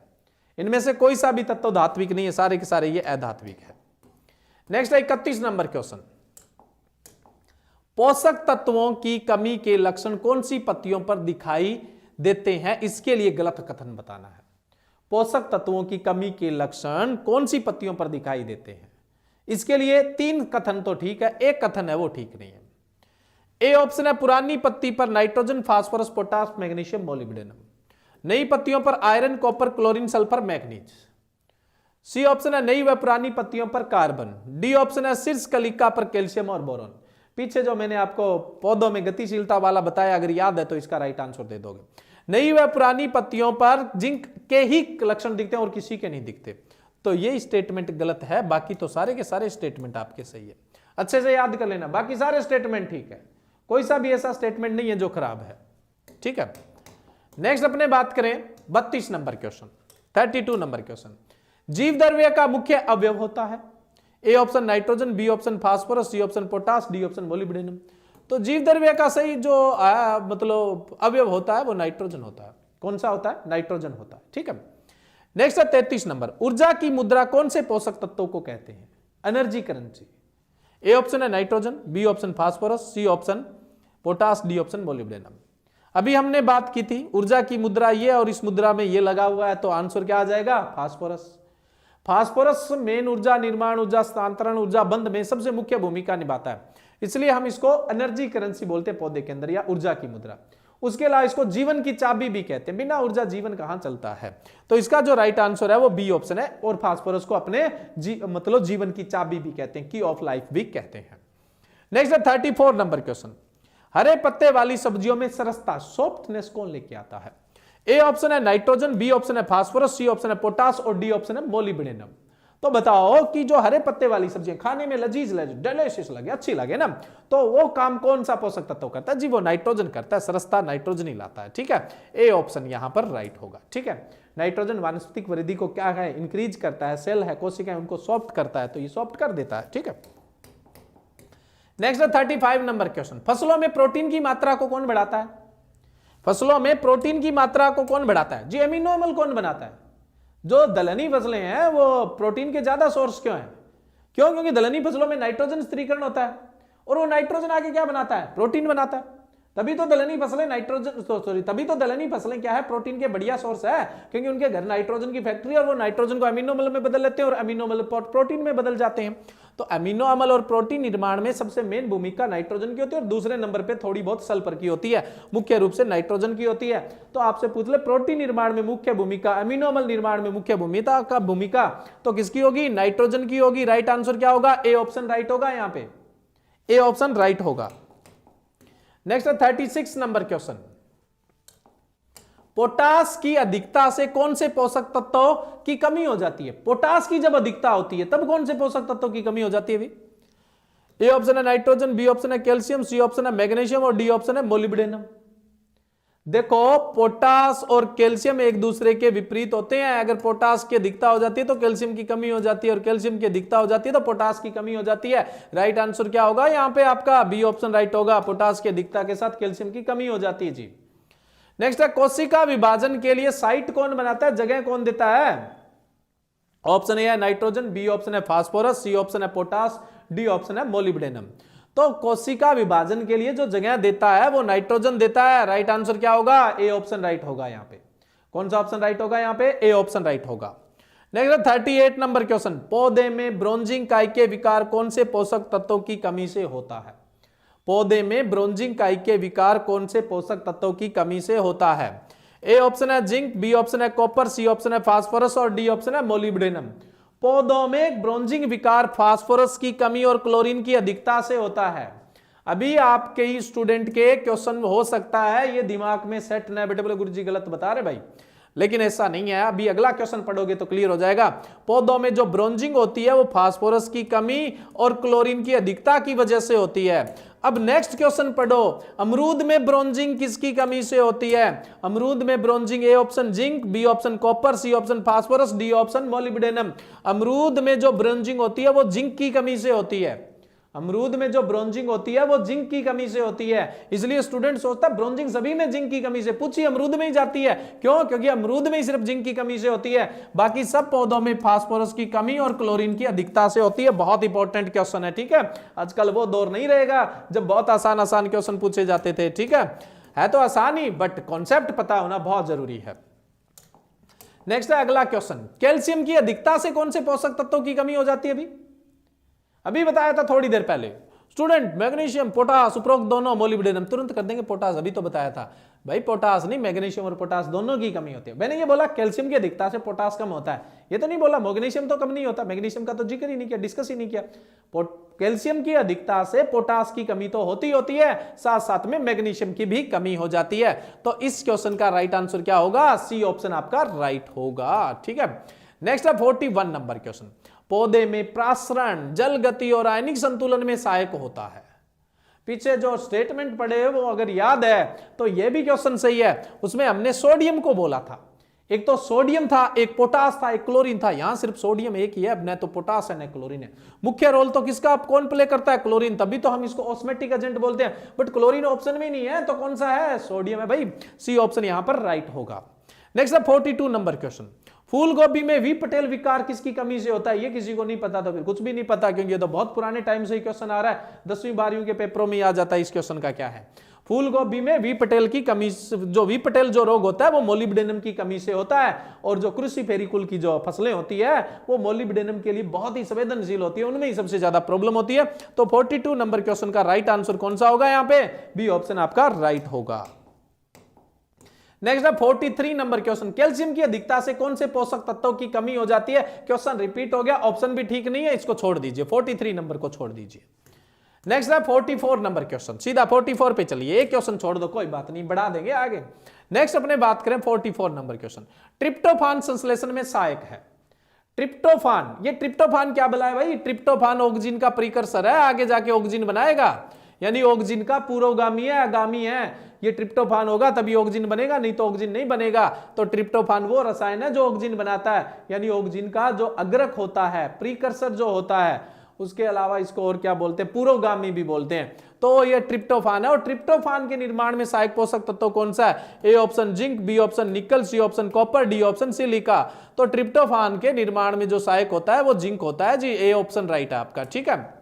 इनमें से कोई सा भी तत्व धात्विक नहीं है, सारे के सारे ये अधात्विक है। नेक्स्ट है 31 नंबर क्वेश्चन, पोषक तत्वों की कमी के लक्षण कौन सी पत्तियों पर दिखाई देते हैं? इसके लिए गलत कथन बताना है। पोषक तत्वों की कमी के लक्षण कौन सी पत्तियों पर दिखाई देते हैं? इसके लिए 3 कथन तो ठीक है, एक कथन है वो ठीक नहीं है। ए ऑप्शन है पुरानी पत्ती पर nitrogen, phosphorus, potash, magnesium, molybdenum. नई पत्तियों पर iron, copper, chlorine, sulphur, manganese. C option है नई व पुरानी पत्तियों पर कार्बन। डी ऑप्शन है शीर्ष कलिका पर कैल्शियम और बोरॉन। पीछे जो मैंने आपको पौधों में गतिशीलता वाला बताया, अगर याद है तो इसका राइट आंसर दे दोगे। नई व पुरानी पत्तियों पर जिंक के ही लक्षण दिखते हैं और किसी के नहीं दिखते, तो ये स्टेटमेंट गलत है। बाकी तो सारे के सारे स्टेटमेंट आपके सही है, अच्छे से याद कर लेना। बाकी सारे स्टेटमेंट ठीक है, कोई सा भी ऐसा स्टेटमेंट नहीं है जो खराब है। ठीक है, नेक्स्ट अपने बात करें 32 नंबर क्वेश्चन, 32 नंबर क्वेश्चन, जीव द्रव्य का मुख्य अवयव होता है। A option nitrogen, B option phosphorus, C option potash, D option molybdenum. तो जीव द्रव्य का सही जो मतलब अवयव होता है वो नाइट्रोजन होता है। कौन सा होता है? नाइट्रोजन होता है। ठीक है, नेक्स्ट है 33 नंबर, ऊर्जा की मुद्रा कौन से पोषक तत्वों को कहते हैं? Energy currency. ए ऑप्शन है nitrogen, B option phosphorus, C option potash, D option molybdenum. अभी हमने बात की थी ऊर्जा की मुद्रा ये, और इस मुद्रा में ये लगा हुआ है, तो आंसर क्या आ जाएगा? फास्फोरस। फास्फोरस मेन ऊर्जा, निर्माण ऊर्जा, स्थानांतरण ऊर्जा, बंध में सबसे मुख्य भूमिका निभाता है, इसलिए हम इसको एनर्जी करेंसी बोलते हैं पौधे के अंदर, या ऊर्जा की मुद्रा। उसके अलावा इसको जीवन की चाबी भी कहते हैं, बिना ऊर्जा जीवन कहां चलता है। तो इसका जो राइट आंसर है वो बी ऑप्शन है, और फास्फोरस को अपने मतलब जीवन की चाबी भी कहते हैं, की ऑफ लाइफ भी कहते हैं। नेक्स्ट है 34 नंबर क्वेश्चन, हरे पत्ते वाली सब्जियों में सरसता, सॉफ्टनेस कौन लेके आता है? ए ऑप्शन है नाइट्रोजन, बी ऑप्शन है फास्फोरस, सी ऑप्शन है पोटास और डी ऑप्शन है मोलिब्डेनम। तो बताओ कि जो हरे पत्ते वाली सब्जियां खाने में लजीज लगे, डिलीशियस लगे, अच्छी लगे ना, तो वो काम कौन सा पोषक तत्व करता है? जी वो नाइट्रोजन करता है, सरसता नाइट्रोजन ही लाता है। ठीक है, ए ऑप्शन यहां पर राइट होगा। ठीक है, नाइट्रोजन वानस्पतिक वृद्धि को क्या है? इंक्रीज करता है, सेल है, कोशिकाएं, उनको सॉफ्ट करता है, तो ये सॉफ्ट कर देता है। ठीक है, नेक्स्ट है 35 नंबर क्वेश्चन, फसलों में प्रोटीन की मात्रा को कौन बढ़ाता है? फसलों में प्रोटीन की मात्रा को कौन बढ़ाता है? जी एमिनो अम्ल कौन बनाता है? जो दलहनी फसलें हैं वो प्रोटीन के ज्यादा सोर्स क्यों हैं? क्यों? क्योंकि दलहनी फसलों में नाइट्रोजन स्थिरीकरण होता है, और वो नाइट्रोजन आके क्या बनाता है? प्रोटीन बनाता है। तभी तो दलहनी फसलें तभी तो दलहनी फसलें क्या है? प्रोटीन के बढ़िया सोर्स है, क्योंकि उनके घर नाइट्रोजन की फैक्ट्री, और वो नाइट्रोजन को अमीनो अम्ल में बदल लेते हैं, और अमीनो अम्ल प्रोटीन में बदल जाते हैं। तो अमीनो अम्ल और प्रोटीन निर्माण में सबसे मेन भूमिका नाइट्रोजन की होती है, और दूसरे नंबर पे थोड़ी बहुत सल्फर की होती है, मुख्य रूप से नाइट्रोजन की होती है। तो आपसे पूछ ले प्रोटीन निर्माण में मुख्य भूमिका, अमीनो अम्ल निर्माण में मुख्य भूमिका तो किसकी होगी? नाइट्रोजन की होगी। राइट आंसर क्या होगा? ए ऑप्शन राइट होगा, यहां पे ए ऑप्शन राइट होगा। नेक्स्ट 36 नंबर क्वेश्चन, पोटास की अधिकता से कौन से पोषक तत्वों की कमी हो जाती है? पोटास की जब अधिकता होती है तब कौन से पोषक तत्वों की कमी हो जाती है? ए ऑप्शन है नाइट्रोजन, बी ऑप्शन है कैल्शियम, सी ऑप्शन है मैग्नीशियम और डी ऑप्शन है मोलिब्डेनम। देखो पोटास और कैल्शियम एक दूसरे के विपरीत होते हैं। अगर पोटास की अधिकता हो जाती है तो कैल्शियम की कमी हो जाती है, और कैल्शियम की अधिकता हो जाती है तो पोटास की कमी हो जाती है। राइट आंसर क्या होगा यहाँ पे आपका? बी ऑप्शन राइट होगा, पोटास की अधिकता के साथ कैल्शियम की कमी हो जाती है जी। नेक्स्ट है कोशिका विभाजन के लिए साइट कौन बनाता है, जगह कौन देता है? ऑप्शन ए है नाइट्रोजन, बी ऑप्शन है फास्फोरस, सी ऑप्शन है पोटास, डी ऑप्शन है मोलिब्डेनम। तो कोशिका विभाजन के लिए जो जगह देता है वो नाइट्रोजन देता है। राइट आंसर क्या होगा? ए ऑप्शन राइट होगा यहाँ पे। कौन सा ऑप्शन राइट होगा यहाँ पे? ए ऑप्शन राइट होगा। नेक्स्ट 38 नंबर क्वेश्चन, पौधे में ब्रोंजिंग काई के विकार कौन से पोषक तत्वों की कमी से होता है? पौधे में ब्रोंजिंग काई के विकार कौन से पोषक तत्वों की कमी से होता है? ए ऑप्शन है जिंक, बी ऑप्शन है कॉपर, सी ऑप्शन है फास्फोरस और डी ऑप्शन है मोलिब्डेनम। पौधों में ब्रोंजिंग विकार फास्फोरस की कमी और क्लोरीन की अधिकता से होता है। अभी आपके ही स्टूडेंट के क्वेश्चन हो सकता है ये दिमाग में सेट न बेटे, बोले गुरुजी गलत बता रहे भाई, लेकिन ऐसा नहीं है। अभी अगला क्वेश्चन पढ़ोगे तो क्लियर हो जाएगा। पौधों में जो ब्रोंजिंग होती है वो फास्फोरस की कमी और क्लोरीन की अधिकता की वजह से होती है। अब नेक्स्ट क्वेश्चन पढ़ो, अमरूद में ब्रोंजिंग किसकी कमी से होती है? अमरूद में bronzing A option zinc, B option copper, C option phosphorus, D option molybdenum. अमरूद में जो ब्रोंजिंग होती है वो जिंक की कमी से होती है। अमरूद में जो ब्रोंजिंग होती है वो जिंक की कमी से होती है। इसलिए स्टूडेंट सोचता है ब्रोंजिंग सभी में जिंक की कमी से, पूछिए अमरूद में ही जाती है। क्यों? क्योंकि अमरूद में ही सिर्फ जिंक की कमी से होती है, बाकी सब पौधों में फास्फोरस की कमी और क्लोरीन की अधिकता से होती है। बहुत इंपॉर्टेंट क्वेश्चन है, ठीक है। आजकल वो दौर नहीं रहेगा जब बहुत आसान आसान क्वेश्चन पूछे जाते थे, ठीक है तो आसान ही, बट कॉन्सेप्ट पता होना बहुत जरूरी है। नेक्स्ट है अगला क्वेश्चन, कैल्शियम की अधिकता से कौन से पोषक तत्वों की कमी हो जाती है? अभी बताया था थोड़ी देर पहले स्टूडेंट, मैग्नीशियम, पोटास, उपरोक्त दोनों, मोलिब्डेनम। तुरंत कर देंगे पोटास, अभी तो बताया था भाई पोटास नहीं, मैग्नीशियम और पोटास दोनों की कमी होती है। मैंने ये बोला कैल्शियम की अधिकता से पोटास कम होता है, ये तो नहीं बोला मैग्नीशियम तो कम नहीं होता, मैग्नीशियम का तो जिक्र ही नहीं किया, डिस्कस ही नहीं किया। कैल्शियम की अधिकता से पोटास की कमी तो होती है, साथ साथ में मैग्नीशियम की भी कमी हो जाती है। तो इस क्वेश्चन का राइट आंसर क्या होगा? सी ऑप्शन आपका राइट होगा, ठीक है। नेक्स्ट है 41 नंबर क्वेश्चन, पौधे में प्रासरण जल गति और आयनिक संतुलन में सहायक होता है। पीछे जो स्टेटमेंट पढ़े वो अगर याद है तो ये भी क्वेश्चन सही है। उसमें हमने सोडियम को बोला था, एक तो सोडियम था, एक पोटास था, एक क्लोरीन था। यहां सिर्फ सोडियम एक ही है, न तो पोटास है न क्लोरीन है। मुख्य रोल तो किसका कौन प्ले करता है? क्लोरीन, तभी तो हम इसको ऑस्मेटिक एजेंट बोलते हैं। बट क्लोरीन ऑप्शन में नहीं है तो कौन सा है? सोडियम है भाई। सी ऑप्शन यहां पर राइट होगा। नेक्स्ट है 42 नंबर क्वेश्चन, फूल गोभी में वी पटेल विकार किसकी कमी से होता है? ये किसी को नहीं पता तो फिर कुछ भी नहीं पता, क्योंकि ये तो बहुत पुराने टाइम से क्वेश्चन आ रहा है, 10वीं 12वीं के पेपरों में आ जाता है। इस क्वेश्चन का क्या है? फूल गोभी में वी पटेल की कमी, जो वी पटेल जो रोग होता है वो मोलिब्डेनम की कमी से होता है। और जो क्रूसीफेरी कुल की जो फसलें होती है वो मोलिब्डेनम के लिए बहुत ही संवेदनशील होती है, उनमें ही सबसे ज्यादा प्रॉब्लम होती है। तो 42 नंबर क्वेश्चन का राइट आंसर कौन सा होगा? यहाँ पे बी ऑप्शन आपका राइट होगा। नेक्स्ट है 43 नंबर क्वेश्चन, कैल्शियम की अधिकता से कौन से पोषक तत्वों की कमी हो जाती है? क्वेश्चन रिपीट हो गया, ऑप्शन भी ठीक नहीं है, इसको छोड़ दीजिए, 43 नंबर को छोड़ दीजिए। नेक्स्ट है 44 नंबर क्वेश्चन, सीधा 44 पे चलिए, एक क्वेश्चन छोड़ दो, कोई बात नहीं, बढ़ा देंगे आगे। नेक्स्ट अपने बात करें 44 नंबर क्वेश्चन, ट्रिप्टोफान संश्लेषण में सहायक है। ट्रिप्टोफान, ये ट्रिप्टोफान क्या बोला है भाई? ट्रिप्टोफान ऑक्सीजन का प्रीकर्सर है, आगे जाके ऑक्सीजन बनाएगा, यानी ऑक्सीजन का पूर्वगामी है, आगामी है। ये ट्रिप्टोफान होगा तभी ऑक्सीजन बनेगा, नहीं तो ऑक्सीजन नहीं बनेगा। तो ट्रिप्टोफान वो रसायन है जो ऑक्सीजन बनाता है, यानी ऑक्सीजन का जो अग्रक होता है, प्रीकर्सर जो होता है, उसके अलावा इसको और क्या बोलते हैं? पूर्वगामी भी बोलते हैं। तो ये ट्रिप्टोफान है। और ट्रिप्टोफान के निर्माण में सहायक पोषक तत्व कौन सा है? A option zinc, B option nickel, C option copper, D option silica. तो ट्रिप्टोफान के निर्माण में जो सहायक होता है वो जिंक होता है जी, ए ऑप्शन राइट है आपका, ठीक है।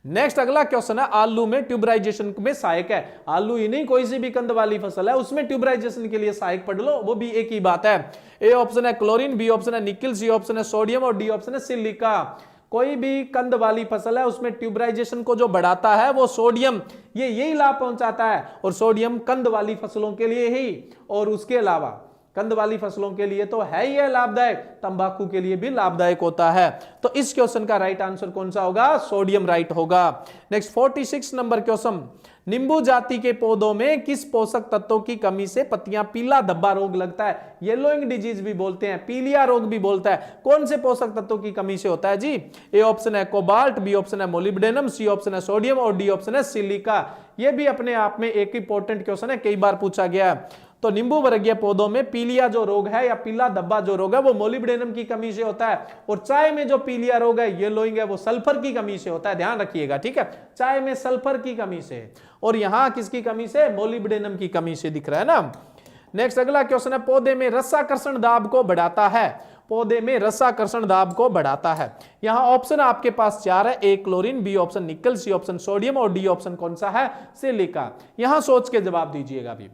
नेक्स्ट अगला क्वेश्चन है, आलू में ट्यूबराइजेशन में सहायक है। आलू ही नहीं, कोई सी भी कंद वाली फसल है उसमें ट्यूबराइजेशन के लिए सहायक पढ़ लो, वो भी एक ही बात है। ए ऑप्शन है क्लोरीन, बी ऑप्शन है निकल, सी ऑप्शन है सोडियम और डी ऑप्शन है सिलिका। कोई भी कंद वाली फसल है उसमें ट्यूबराइजेशन को जो बढ़ाता है वो सोडियम, ये यही लाभ पहुंचाता है। और सोडियम कंद वाली फसलों के लिए ही, और उसके अलावा कंद वाली फसलों के लिए तो है ही है लाभदायक, तंबाकू के लिए भी लाभदायक होता है। तो इस क्वेश्चन का राइट आंसर कौन सा होगा? सोडियम राइट होगा। नेक्स्ट 46 नंबर क्वेश्चन, नींबू जाति के पौधों में किस पोषक तत्वों की कमी से पत्तियां पीला धब्बा रोग लगता है? येलोइंग डिजीज भी बोलते हैं, पीलिया रोग भी बोलता है। कौन से पोषक तत्वों की कमी से होता है जी? ए ऑप्शन है कोबाल्ट, बी ऑप्शन है मोलिब्डेनम, सी ऑप्शन है सोडियम और डी ऑप्शन है सिलिका। यह भी अपने आप में एक इंपॉर्टेंट क्वेश्चन है, कई बार पूछा गया है। तो नींबू वर्गीय पौधों में पीलिया जो रोग है या पीला धब्बा जो रोग है वो मोलिब्डेनम की कमी से होता है, और चाय में जो पीलिया रोग है येलोइंग है वो सल्फर की कमी से होता है। ध्यान रखिएगा, ठीक है, चाय में सल्फर की कमी से, और यहां किसकी कमी से? मोलिब्डेनम की कमी से दिख रहा है ना। नेक्स्ट अगला क्वेश्चन है, पौधे में रसाकर्षण दाब को बढ़ाता है। पौधे में रसाकर्षण दाब को बढ़ाता है। यहां ऑप्शन आपके पास 4 है, ए chlorine, B option nickel, C option sodium और डी ऑप्शन कौन सा है? सिलिका। यहां सोच के जवाब दीजिएगा। अभी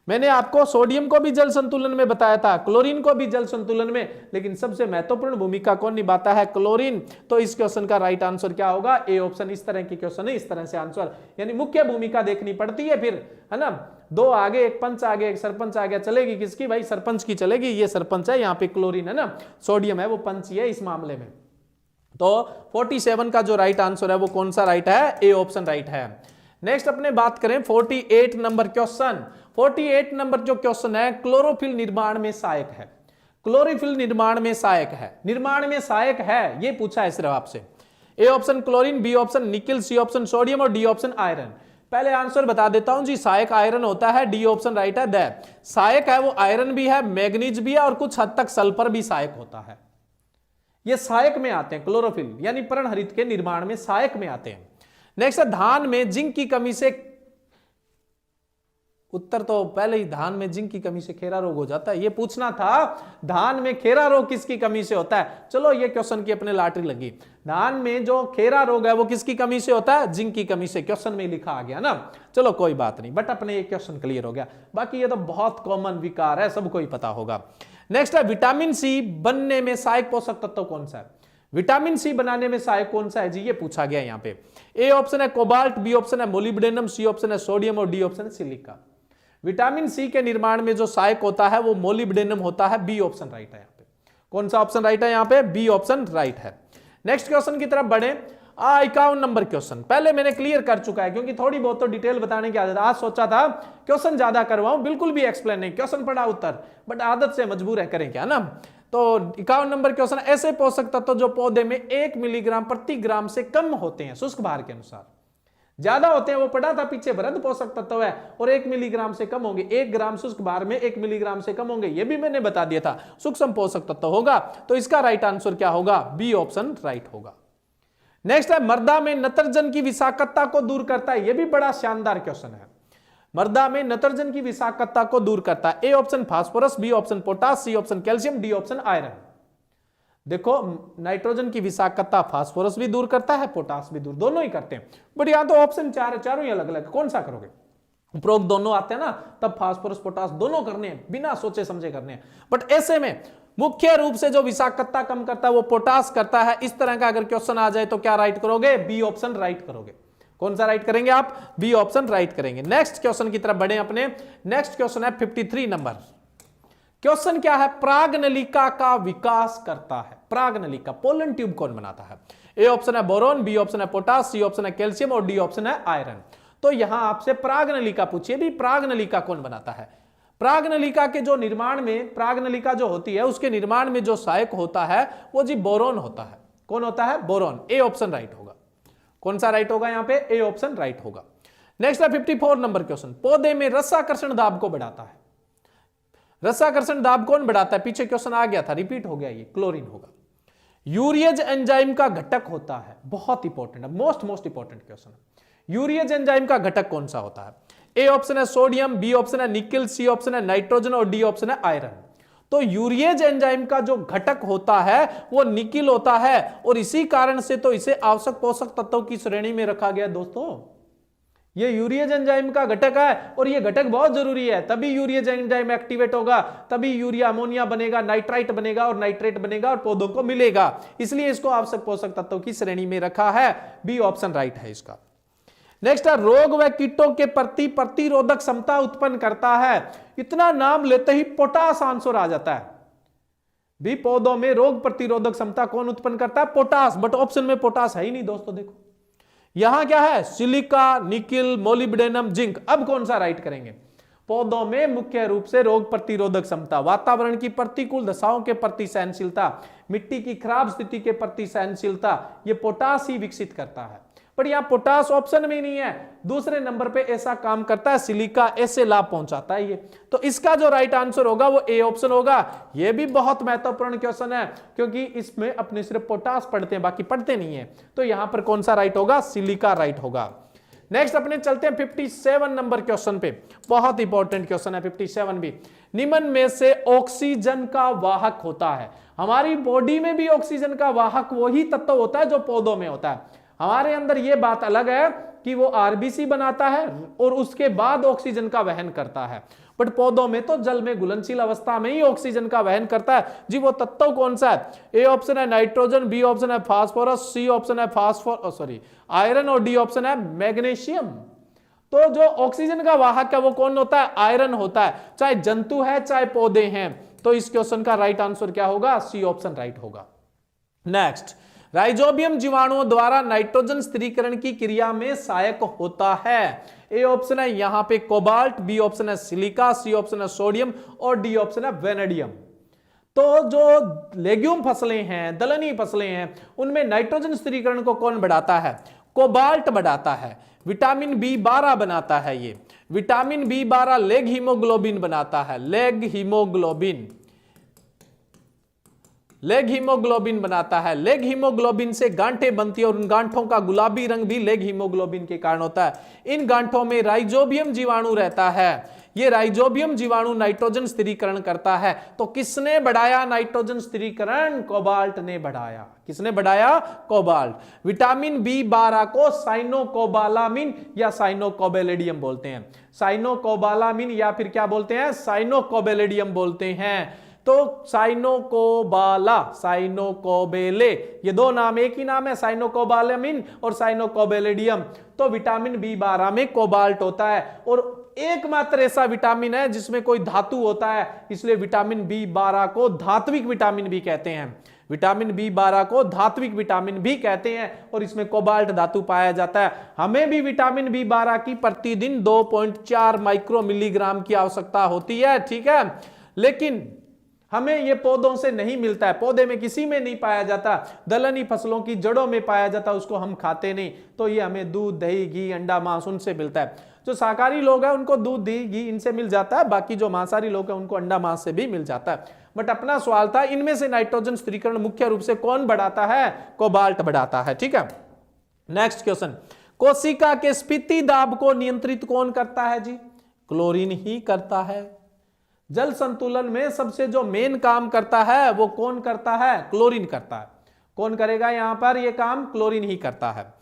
मैंने आपको सोडियम को भी जल संतुलन में बताया था, क्लोरीन को भी जल संतुलन में, लेकिन सबसे महत्वपूर्ण भूमिका कौन निभाता है? क्लोरीन। तो इस क्वेश्चन का राइट आंसर क्या होगा? A option. इस तरह की क्वेश्चन है, इस तरह से आंसर, यानी मुख्य भूमिका देखनी पड़ती है फिर, है ना। 2 आगे, एक पंच आगे, एक सरपंच आगे, चलेगी किसकी भाई? सरपंच की चलेगी। ये सरपंच है, यहाँ पे क्लोरीन है ना, सोडियम है वो पंच ही है इस मामले में। तो 47 का जो राइट आंसर है वो कौन सा राइट है? ए ऑप्शन राइट है। नेक्स्ट अपने बात करें 48 नंबर क्वेश्चन। 48 नंबर जो क्वेश्चन है, क्लोरोफिल निर्माण में सहायक है। क्लोरोफिल निर्माण में सहायक है, निर्माण में सहायक है, ये पूछा है सिर्फ आपसे। A option chlorine, B option nickel, C option sodium और डी ऑप्शन आयरन। पहले आंसर बता देता हूं जी, सहायक आयरन होता है, डी ऑप्शन राइट है। द सहायक है वो आयरन भी है, मैग्नीज भी है, और कुछ हद तक सल्फर भी सहायक होता है। ये सहायक में आते हैं, क्लोरोफिल यानी पर्णहरित के निर्माण में सहायक में आते हैं। नेक्स्ट है, धान में जिंक की कमी से, उत्तर तो पहले ही, धान में जिंक की कमी से खेरा रोग हो जाता है। ये पूछना था धान में खेरा रोग किसकी कमी से होता है। चलो ये क्वेश्चन की अपने लॉटरी लगी। धान में जो खेरा रोग है वो किसकी कमी से होता है? जिंक की कमी से। क्वेश्चन में लिखा आ गया ना, चलो कोई बात नहीं, बट अपने ये क्वेश्चन क्लियर हो गया। बाकी ये तो बहुत कॉमन विकार है, सबको ही पता होगा। नेक्स्ट है, विटामिन सी बनने में सहायक पोषक तत्व कौन सा है? विटामिन सी बनाने में सहायक कौन सा है जी? ये पूछा गया यहाँ पे। ए ऑप्शन है कोबाल्ट, बी ऑप्शन है मोलिब्डेनम, सी ऑप्शन है सोडियम और डी ऑप्शन है सिलिका। विटामिन सी के निर्माण में जो सहायक होता है वो मोलिब्डेनम होता है। बी ऑप्शन राइट है यहाँ पे। कौन सा ऑप्शन राइट है यहाँ पे? बी ऑप्शन राइट है। नेक्स्ट क्वेश्चन की तरफ बढ़े। 51 नंबर क्वेश्चन पहले मैंने क्लियर कर चुका है, क्योंकि थोड़ी बहुत तो डिटेल बताने की आदत। आज सोचा था क्वेश्चन ज्यादा करवाऊं, बिल्कुल भी एक्सप्लेन नहीं, क्वेश्चन पढ़ा उत्तर, बट आदत से मजबूर है, करें क्या ना। तो 51 नंबर क्वेश्चन, ऐसे पोषक तत्व जो पौधे में 1 मिलीग्राम प्रति ग्राम से कम होते हैं शुष्क भार के अनुसार, ज्यादा होते हैं वो पढ़ा था पीछे, वृद्ध पोषक तत्व है, और 1 मिलीग्राम से कम होंगे। 1 ग्राम शुष्क भार में 1 मिलीग्राम से कम होंगे, ये भी मैंने बता दिया था, सूक्ष्म पोषक तत्व होगा। तो इसका राइट आंसर क्या होगा? बी ऑप्शन राइट होगा। नेक्स्ट है, मृदा में नत्रजन की विषाक्तता को दूर करता है। यह भी बड़ा शानदार क्वेश्चन है। मृदा में नत्रजन की विषाक्तता को दूर करता है। A option phosphorus, B option potash, C option calcium, D option iron. देखो नाइट्रोजन की विषाक्तता फास्फोरस भी दूर करता है, पोटास भी दूर, दोनों ही करते हैं। बट यहां तो ऑप्शन 4 है, चारों ही अलग अलग, कौन सा करोगे? उपरोक्त दोनों आते हैं ना, तब फास्फोरस पोटास दोनों करने हैं, बिना सोचे समझे करने हैं। बट ऐसे में मुख्य रूप से जो विषाक्तता कम करता है वो पोटास करता है। इस तरह का अगर क्वेश्चन आ जाए तो क्या राइट करोगे? बी ऑप्शन राइट करोगे। कौन सा राइट करेंगे आप? बी ऑप्शन राइट करेंगे। नेक्स्ट क्वेश्चन की तरफ बढ़े अपने। नेक्स्ट क्वेश्चन है 53 नंबर क्वेश्चन। क्या है? प्रागनलिका का विकास करता है। प्रागनलिका, पोलन ट्यूब कौन बनाता है? ए ऑप्शन है बोरोन, बी ऑप्शन है पोटास, सी ऑप्शन है कैल्शियम और डी ऑप्शन है आयरन। तो यहां आपसे प्रागनलिका पूछिए भी, प्रागनलिका कौन बनाता है? प्रागनलिका के जो निर्माण में, प्रागनलिका जो होती है उसके निर्माण में जो सहायक होता है वो जी बोरोन होता है। कौन होता है? बोरोन। ए ऑप्शन राइट होगा। कौन सा राइट होगा यहां पे? ए ऑप्शन राइट होगा। नेक्स्ट है 54 नंबर क्वेश्चन। पौधे में रसाकर्षण दाब को बढ़ाता है। रसाकर्षण दाब कौन बढ़ाता है? पीछे क्वेश्चन आ गया था, रिपीट हो गया, ये क्लोरीन होगा। यूरियज एंजाइम का घटक होता है, बहुत इंपॉर्टेंट है, मोस्ट इंपॉर्टेंट क्वेश्चन है। यूरियज एंजाइम का घटक कौन सा होता है? ए ऑप्शन है सोडियम, बी ऑप्शन है निकिल, सी ऑप्शन है नाइट्रोजन और डी ऑप्शन है आयरन। तो यूरियज एंजाइम का जो घटक होता है वो निकिल होता है, और इसी कारण से तो इसे आवश्यक पोषक तत्वों की श्रेणी में रखा गया। दोस्तों ये यूरियज एंजाइम का घटक है, और ये घटक बहुत जरूरी है, तभी यूरियज एंजाइम एक्टिवेट होगा, तभी यूरिया अमोनिया बनेगा, नाइट्राइट बनेगा और नाइट्रेट बनेगा और पौधों को मिलेगा। इसलिए इसको आवश्यक पोषक तत्वों की श्रेणी में रखा है। बी ऑप्शन राइट है इसका। नेक्स्ट है रोग व कीटों के प्रति प्रतिरोधक क्षमता उत्पन्न करता है। इतना नाम लेते ही पोटास आंसर आ जाता है। भी पौधों में रोग प्रतिरोधक क्षमता कौन उत्पन्न करता है? पोटास। बट ऑप्शन में पोटास है ही नहीं दोस्तों। देखो यहां क्या है? Silica, nickel, molybdenum, zinc. अब कौन सा राइट करेंगे? पौधों में मुख्य रूप से रोग प्रतिरोधक क्षमता, वातावरण की प्रतिकूल दशाओं के प्रति सहनशीलता, मिट्टी की खराब स्थिति के प्रति सहनशीलता, ये पोटास ही विकसित करता है। पर यहां पोटास ऑप्शन में नहीं है। दूसरे नंबर पे ऐसा काम करता है सिलिका, ऐसे लाभ पहुंचाता है ये। तो इसका जो राइट आंसर होगा वो ए ऑप्शन होगा। ये भी बहुत महत्वपूर्ण क्वेश्चन है क्योंकि इसमें अपने सिर्फ पोटास पढ़ते हैं, बाकी पढ़ते नहीं है। तो यहां पर कौन सा राइट होगा? सिलिका राइट होगा। नेक्स्ट अपने चलते हैं 57 नंबर क्वेश्चन पे। बहुत इंपॉर्टेंट क्वेश्चन है 57 भी। निम्न में से ऑक्सीजन का वाहक होता है। हमारी बॉडी में भी ऑक्सीजन का वाहक वही तत्व होता है जो पौधों में होता है। हमारे अंदर यह बात अलग है कि वो आरबीसी बनाता है और उसके बाद ऑक्सीजन का वहन करता है। बट पौधों में तो जल में घुलनशील अवस्था में ही ऑक्सीजन का वहन करता है। जी वो तत्व कौन सा है? ए ऑप्शन है नाइट्रोजन, बी ऑप्शन है फास्फोरस, सी ऑप्शन है आयरन और डी ऑप्शन है मैग्नीशियम। तो जो ऑक्सीजन का वाहक है वो कौन होता है? आयरन होता है, चाहे जंतु है चाहे पौधे हैं। तो इस क्वेश्चन का राइट आंसर क्या होगा? सी ऑप्शन राइट होगा। नेक्स्ट, राइजोबियम जीवाणुओं द्वारा नाइट्रोजन स्थिरीकरण की क्रिया में सहायक होता है। ए ऑप्शन है यहां पे कोबाल्ट, बी ऑप्शन है सिलिका, सी ऑप्शन है सोडियम और डी ऑप्शन है वेनेडियम। तो जो लेग्यूम फसलें हैं, दलहनी फसलें हैं, उनमें नाइट्रोजन स्थिरीकरण को कौन बढ़ाता है? कोबाल्ट बढ़ाता है। विटामिन बी12 बनाता है ये। विटामिन बी12 लेग हीमोग्लोबिन बनाता है। लेग हीमोग्लोबिन बनाता है। लेग हीमोग्लोबिन से गांठें बनती है और उन गांठों का गुलाबी रंग भी लेग हीमोग्लोबिन के कारण होता है। इन गांठों में राइजोबियम जीवाणु रहता है। ये राइजोबियम जीवाणु नाइट्रोजन स्थिरीकरण करता है। तो किसने बढ़ाया नाइट्रोजन स्थिरीकरण? कोबाल्ट ने बढ़ाया। किसने बढ़ाया? कोबाल्ट। विटामिन बी12 को साइनोकोबालामिन या साइनोकोबेलिडियम बोलते हैं। साइनोकोबालामिन या फिर क्या बोलते हैं? साइनोकोबेलिडियम बोलते हैं। तो साइनोकोबाला, साइनोकोबेले, ये दो नाम एक ही नाम है, साइनोकोबालामिन और साइनोकोबेलिडियम। तो विटामिन बी12 में कोबाल्ट होता है और एकमात्र ऐसा विटामिन है जिसमें कोई धातु होता है, इसलिए विटामिन बी12 को धात्विक विटामिन भी कहते हैं। विटामिन बी12 को धात्विक विटामिन भी कहते हैं और इसमें कोबाल्ट धातु पाया जाता है। हमें भी विटामिन बी12 की प्रतिदिन 2.4 माइक्रो मिलीग्राम की आवश्यकता होती है, ठीक है। लेकिन हमें यह पौधों से नहीं मिलता है, पौधे में किसी में नहीं पाया जाता, दलहनी फसलों की जड़ों में पाया जाता, उसको हम खाते नहीं। तो ये हमें दूध, दही, घी, अंडा, मांस उनसे मिलता है। जो शाकाहारी लोग हैं उनको दूध, दही, घी इनसे मिल जाता है, बाकी जो मांसाहारी लोग हैं उनको अंडा, मांस से भी मिल जाता है। बट अपना सवाल था इनमें से नाइट्रोजन स्थिरीकरण मुख्य रूप से कौन बढ़ाता है? कोबाल्ट बढ़ाता है, ठीक है। नेक्स्ट क्वेश्चन, कोशिका के स्फीति दाब को नियंत्रित कौन करता है? जी क्लोरीन ही करता है। जल संतुलन में सबसे जो मेन काम करता है वो कौन करता है? क्लोरीन करता है। कौन करेगा यहां पर ये काम? क्लोरीन ही करता है।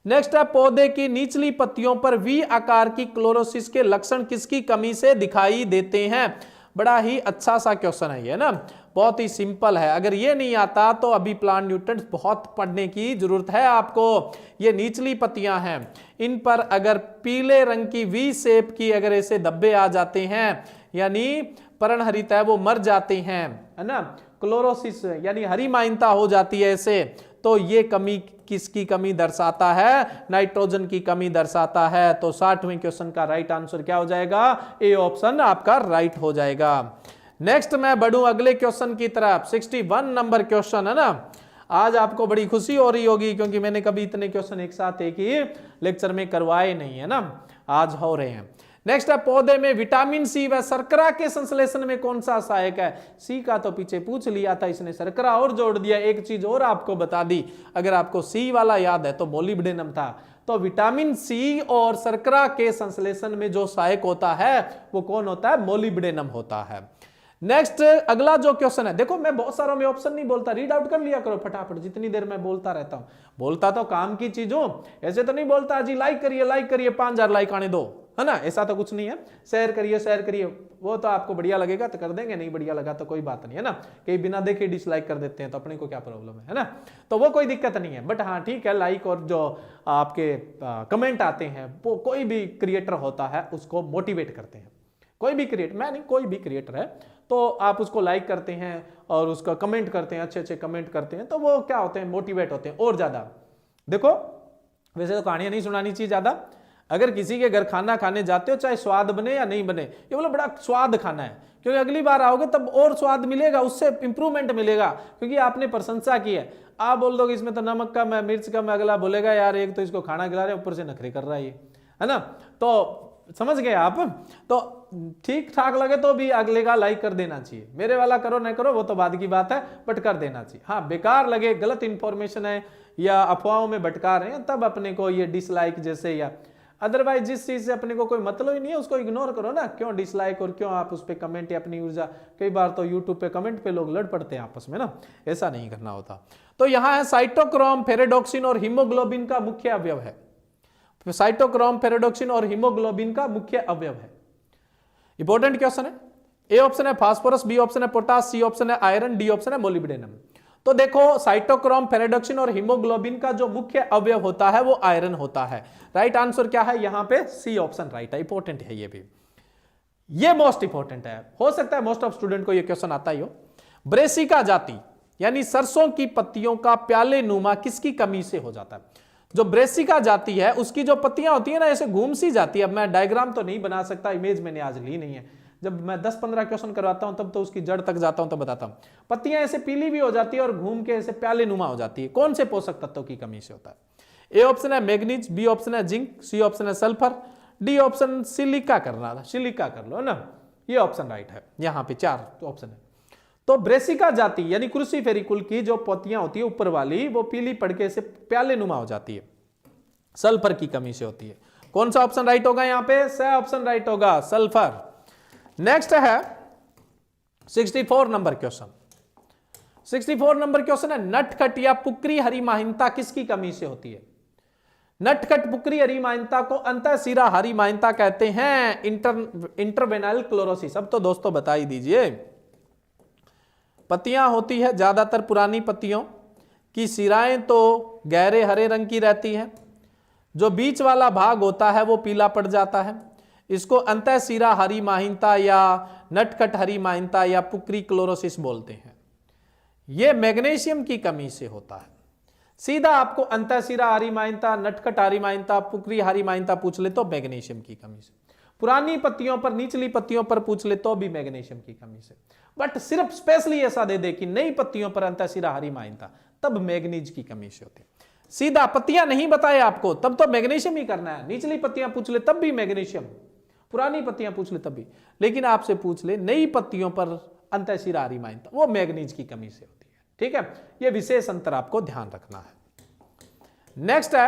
नेक्स्ट है, पौधे की निचली पत्तियों पर वी आकार की क्लोरोसिस के लक्षण किसकी कमी से दिखाई देते हैं? बड़ा ही अच्छा सा क्वेश्चन है ये ना, बहुत ही सिंपल है। अगर ये नहीं आता तो अभी प्लांट न्यूट्रिएंट्स बहुत पढ़ने की जरूरत है आपको। ये निचली पत्तियां हैं, इन पर अगर पीले रंग की वी शेप की अगर ऐसे धब्बे आ जाते हैं, यानी पर्णहरित है वो मर जाते हैं, है ना, क्लोरोसिस यानी हरी माइनता हो जाती है ऐसे, तो ये कमी किसकी कमी दर्शाता है? नाइट्रोजन की कमी दर्शाता है। तो 60वें क्वेश्चन का राइट आंसर क्या हो जाएगा? ए ऑप्शन आपका राइट हो जाएगा। नेक्स्ट मैं बढ़ूं अगले क्वेश्चन की तरफ। 61 नंबर क्वेश्चन है ना। आज आपको बड़ी खुशी हो रही होगी क्योंकि मैंने कभी इतने क्वेश्चन एक साथ एक ही लेक्चर में करवाए नहीं है ना, आज हो रहे हैं। नेक्स्ट है, पौधे में विटामिन सी व शर्करा के संश्लेषण में कौन सा सहायक है? सी का तो पीछे पूछ लिया था, इसने शर्करा और जोड़ दिया। एक चीज और आपको बता दी, अगर आपको सी वाला याद है तो मोलिब्डेनम था। तो विटामिन सी और शर्करा के संश्लेषण में जो सहायक होता है वो कौन होता है? मोलिब्डेनम होता है। नेक्स्ट अगला जो क्वेश्चन है, देखो मैं बहुत सारों में ऑप्शन नहीं बोलता, रीड आउट कर लिया करो फटाफट, जितनी देर मैं बोलता रहता हूं। बोलता तो काम की चीज हूं, ऐसे तो नहीं बोलता जी लाइक करिए 5000 लाइक आने दो, है ना, ऐसा तो कुछ नहीं है। शेयर करिए, वो तो आपको बढ़िया लगेगा तो कर देंगे, नहीं बढ़िया लगा तो कोई बात नहीं है ना, कहीं बिना देखे डिसलाइक कर देते हैं तो अपने को क्या प्रॉब्लम है ना, तो वो कोई दिक्कत नहीं है। बट हाँ ठीक है, लाइक और जो आपके कमेंट आते हैं वो कोई भी क्रिएटर होता है उसको मोटिवेट करते हैं। कोई भी क्रिएटर, मैं नहीं, कोई भी क्रिएटर है तो आप उसको लाइक करते हैं और उसका कमेंट करते हैं, अच्छे अच्छे कमेंट करते हैं, तो वो क्या होते हैं, मोटिवेट होते हैं और ज्यादा। देखो वैसे तो कहानियां नहीं सुनानी चाहिए ज्यादा। अगर किसी के घर खाना खाने जाते हो, चाहे स्वाद बने या नहीं बने, ये बोलो बड़ा स्वाद खाना है, क्योंकि अगली बार आओगे तब और स्वाद मिलेगा, उससे इंप्रूवमेंट मिलेगा, क्योंकि आपने प्रशंसा की है। आप बोल दोगे इसमें तो नमक कम है, मिर्च कम है, अगला बोलेगा यार एक तो इसको खाना खिला रहे ऊपर से नखरे कर रहा है ये, है ना। तो समझ गए आप। तो ठीक ठाक लगे तो भी अगले का लाइक कर देना चाहिए, मेरे वाला करो ना करो वो तो बाद की बात है, बट कर देना चाहिए। हाँ बेकार लगे, गलत इंफॉर्मेशन है या अफवाहों में भटका रहे हैं, तब अपने को ये डिसलाइक जैसे, या अदरवाइज जिस चीज से अपने को कोई मतलब ही नहीं है उसको इग्नोर करो ना। क्यों डिसलाइक और क्यों आप उस पर कमेंट या अपनी ऊर्जा, कई बार तो यूट्यूब पे कमेंट पे लोग लड़ पड़ते हैं आपस में ना, ऐसा नहीं करना होता। तो यहाँ है साइटोक्रोम, फेरेडोक्सिन और हीमोग्लोबिन का मुख्य अवयव है। साइटोक्रोम, फेरेडोक्सिन और हीमोग्लोबिन का मुख्य अवयव है। इंपॉर्टेंट क्वेश्चन है। ए ऑप्शन है फास्फोरस, बी ऑप्शन है पोटास, सी ऑप्शन है आयरन, डी ऑप्शन है मोलिब्डेनम। तो देखो साइटोक्रोम, फेरेडोक्सिन और हीमोग्लोबिन का जो मुख्य अवयव होता है वो आयरन होता है। राइट आंसर क्या है यहां पे, सी ऑप्शन राइट है। इंपॉर्टेंट है ये भी, ये मोस्ट इंपॉर्टेंट है, हो सकता है मोस्ट ऑफ स्टूडेंट को ये क्वेश्चन आता ही हो। ब्रेसिका जाति यानी सरसों की पत्तियों का प्याले नुमा किसकी कमी से हो जाता है। जो ब्रेसिका जाति है उसकी जो पत्तियां होती है ना ऐसे घूम सी जाती है। अब मैं डायग्राम तो नहीं बना सकता, इमेज मैंने आज ली नहीं है, जब मैं 10-15 क्वेश्चन करवाता हूं तब तो उसकी जड़ तक जाता हूं तो बताता हूं। पत्तियां ऐसे पीली भी हो जाती है और घूम के ऐसे प्याले नुमा हो जाती है, कौन से पोषक तत्वों की कमी से होता है। ए ऑप्शन है मैग्नीज, बी ऑप्शन है जिंक, सी ऑप्शन है सल्फर, डी ऑप्शन सिलिका करना, सिलिका कर लो ना, ये ऑप्शन राइट है। यहां पे 4 ऑप्शन है। तो ब्रेसिका जाति यानी क्रूसीफेरी कुल की जो पत्तियां होती है ऊपर वाली वो पीली पड़ के से प्याले नुमा हो जाती है, सल्फर की कमी से होती है। कौन सा ऑप्शन राइट होगा यहां पे, स ऑप्शन राइट होगा, सल्फर। नेक्स्ट है 64 नंबर क्वेश्चन। 64 नंबर क्वेश्चन है नटखट या पुक्री हरिमाहिनता किसकी कमी से होती है। नटखट पुक्री हरिमाहिनता को अंतःशिरा हरिमाहिनता कहते हैं। इंटरवेनाइल क्लोरोसिस, अब तो दोस्तों बता ही दीजिए। पत्तियां होती है ज्यादातर पुरानी पत्तियों की, सिराएं तो गहरे हरे रंग की रहती है, जो बीच वाला भाग होता है वो पीला पड़ जाता है। इसको अंतःशिरा हरिमाहिनता या नटखट हरिमाहिनता या पुक्री क्लोरोसिस बोलते हैं। यह मैग्नीशियम की कमी से होता है। सीधा आपको अंतःशिरा हरिमाहिनता, नटखट हरिमाहिनता, पुक्री हरिमाहिनता पूछ ले तो मैग्नीशियम की कमी से। पुरानी पत्तियों पर, निचली पत्तियों पर पूछ ले तो भी मैग्नीशियम की कमी से। बट सिर्फ स्पेशली ऐसा दे दे कि नई पत्तियों पर अंतःशिरा हरिमाहिनता, तब मैग्नीज की कमी से होती है। सीधा पत्तियां नहीं बताए आपको तब तो मैग्नीशियम ही करना है। निचली पत्तियां पूछ ले तब भी मैग्नीशियम, पुरानी पत्तियां पूछ ले तब भी। लेकिन आपसे पूछ ले नई पत्तियों पर अंतःशिरा हरिमाहिनता, वो मैग्नीज की कमी से होती है। ठीक है, ये विशेष अंतर आपको ध्यान रखना है। नेक्स्ट है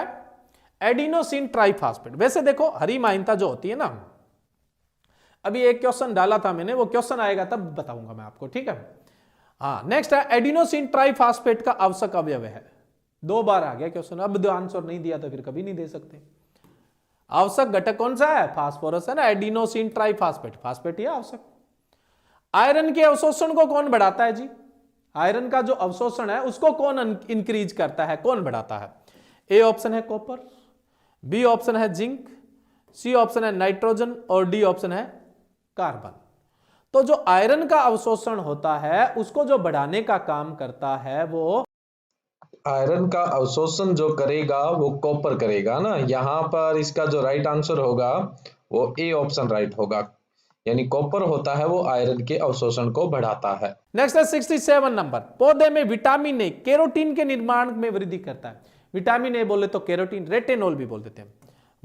एडिनोसिन ट्राइफॉस्फेट। वैसे देखो हरिमाहिनता जो होती है ना, अभी एक क्वेश्चन डाला था मैंने, वो क्वेश्चन आएगा तब बताऊंगा मैं आपको। ठीक है, हाँ। नेक्स्ट है एडिनोसिन ट्राइफॉस्फेट का आवश्यक अवयव है। 2 बार आ गया क्वेश्चन, अब आंसर नहीं दिया तो फिर कभी नहीं दे सकते। आवश्यक घटक कौन सा है, फास्फोरस है ना, एडिनोसिन ट्राइफॉस्फेट, फास्फेट ही आवश्यक। आयरन के अवशोषण को कौन बढ़ाता है जी, आयरन का जो अवशोषण है उसको कौन इंक्रीज करता है, कौन बढ़ाता है। ए ऑप्शन है कॉपर, बी ऑप्शन है जिंक, सी ऑप्शन है नाइट्रोजन और डी ऑप्शन है कार्बन। तो जो आयरन का अवशोषण होता है उसको जो बढ़ाने का काम करता है, वो आयरन का अवशोषण जो करेगा वो कॉपर करेगा ना। यहाँ पर इसका जो राइट आंसर होगा वो ए ऑप्शन राइट होगा, यानी कॉपर होता है वो आयरन के अवशोषण को बढ़ाता है। नेक्स्ट है 67 नंबर। पौधे में विटामिन ए केरोटीन के निर्माण में वृद्धि करता है। विटामिन ए बोले तो केरोटीन, रेटिनोल भी बोल देते हैं।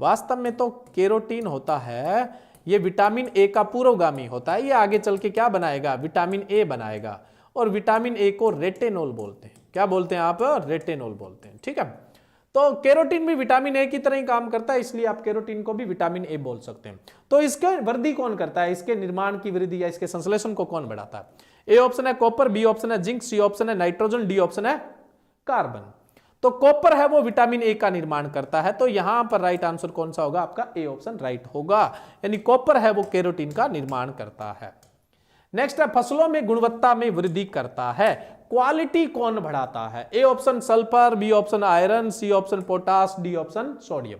वास्तव में तो केरोटीन होता है, ये विटामिन ए का पूर्वगामी होता है। ये आगे चल के क्या बनाएगा, विटामिन ए बनाएगा। और विटामिन ए को रेटिनोल बोलते हैं। क्या बोलते हैं आप, रेटिनोल बोलते हैं। ठीक है, तो केरोटीन भी विटामिन ए की तरह ही काम करता है, इसलिए आप केरोटीन को भी विटामिन ए बोल सकते हैं। तो इसके वृद्धि कौन करता है, इसके निर्माण की वृद्धि या इसके संश्लेषण को कौन बढ़ाता है। ए ऑप्शन है कॉपर, बी ऑप्शन है जिंक, सी ऑप्शन है नाइट्रोजन, डी ऑप्शन है कार्बन। तो कॉपर है वो विटामिन ए का निर्माण करता है, तो यहां पर राइट आंसर कौन सा होगा? आपका ए ऑप्शन राइट होगा, यानी कॉपर है वो कैरोटीन का निर्माण करता है। नेक्स्ट है फसलों में गुणवत्ता में वृद्धि करता है, क्वालिटी कौन बढ़ाता है? A option sulphur, B option iron, C option potash, D option sodium.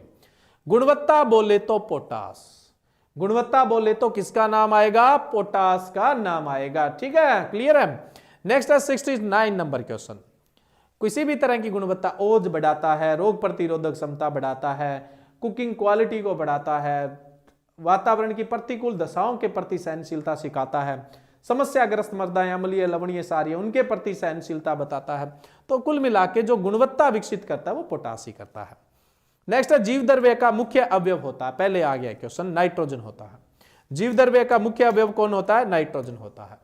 गुणवत्ता बोले तो पोटास, गुणवत्ता बोले तो किसका नाम आएगा? पोटास का नाम आएगा। ठीक है, क्लियर है। नेक्स्ट है 69 नंबर क्वेश्चन। किसी भी तरह की गुणवत्ता ओज बढ़ाता है, रोग प्रतिरोधक क्षमता बढ़ाता है, कुकिंग क्वालिटी को बढ़ाता है, वातावरण की प्रतिकूल दशाओं के प्रति सहनशीलता सिखाता है, समस्याग्रस्त मृदाएं, अम्लीय, लवणीय, क्षारीय, उनके प्रति सहनशीलता बताता है। तो कुल मिला के जो गुणवत्ता विकसित करता है वो पोटास ही करता है। नेक्स्ट है जीव द्रव्य का मुख्य अवयव होता है, पहले आ गया क्वेश्चन, नाइट्रोजन होता है। जीव द्रव्य का मुख्य अवयव कौन होता है? नाइट्रोजन होता है।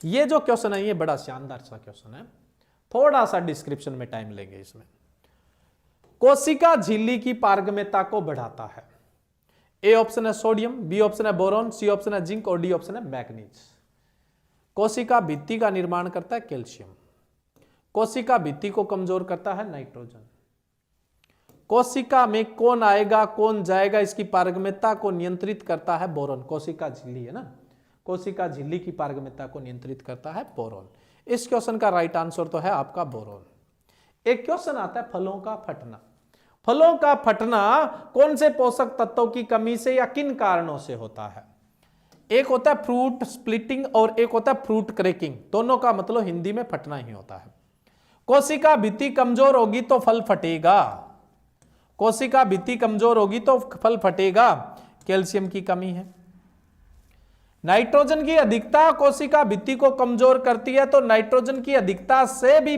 ये जो क्वेश्चन है ये बड़ा शानदार सा क्वेश्चन है, थोड़ा सा डिस्क्रिप्शन में टाइम लेंगे इसमें। कोशिका झिल्ली की पारगम्यता को बढ़ाता है। ए ऑप्शन है सोडियम, बी ऑप्शन है बोरॉन, सी ऑप्शन है जिंक और डी ऑप्शन है मैग्नीज। कोशिका भित्ति का निर्माण करता है कैल्शियम। कोशिका भित्ति को कमजोर करता है नाइट्रोजन। कोशिका में कौन आएगा कौन जाएगा इसकी पारगम्यता को नियंत्रित करता है बोरॉन। कोशिका झिल्ली है ना, कोशिका झिल्ली की पारगम्यता को नियंत्रित करता है बोरॉन। इस क्वेश्चन का राइट आंसर तो है आपका बोरॉन। एक क्वेश्चन आता है फलों का फटना। फलों का फटना कौन से पोषक तत्वों की कमी से या किन कारणों से होता है? एक होता है फ्रूट स्प्लिटिंग और एक होता है फ्रूट क्रैकिंग। दोनों का मतलब हिंदी में फटना ही होता है। कोशिका भित्ति कमजोर होगी तो फल फटेगा। कोशिका भित्ति कमजोर होगी तो फल फटेगा। कैल्शियम की कमी है। नाइट्रोजन की अधिकता कोशिका भित्ति को कमजोर करती है, तो नाइट्रोजन की अधिकता से भी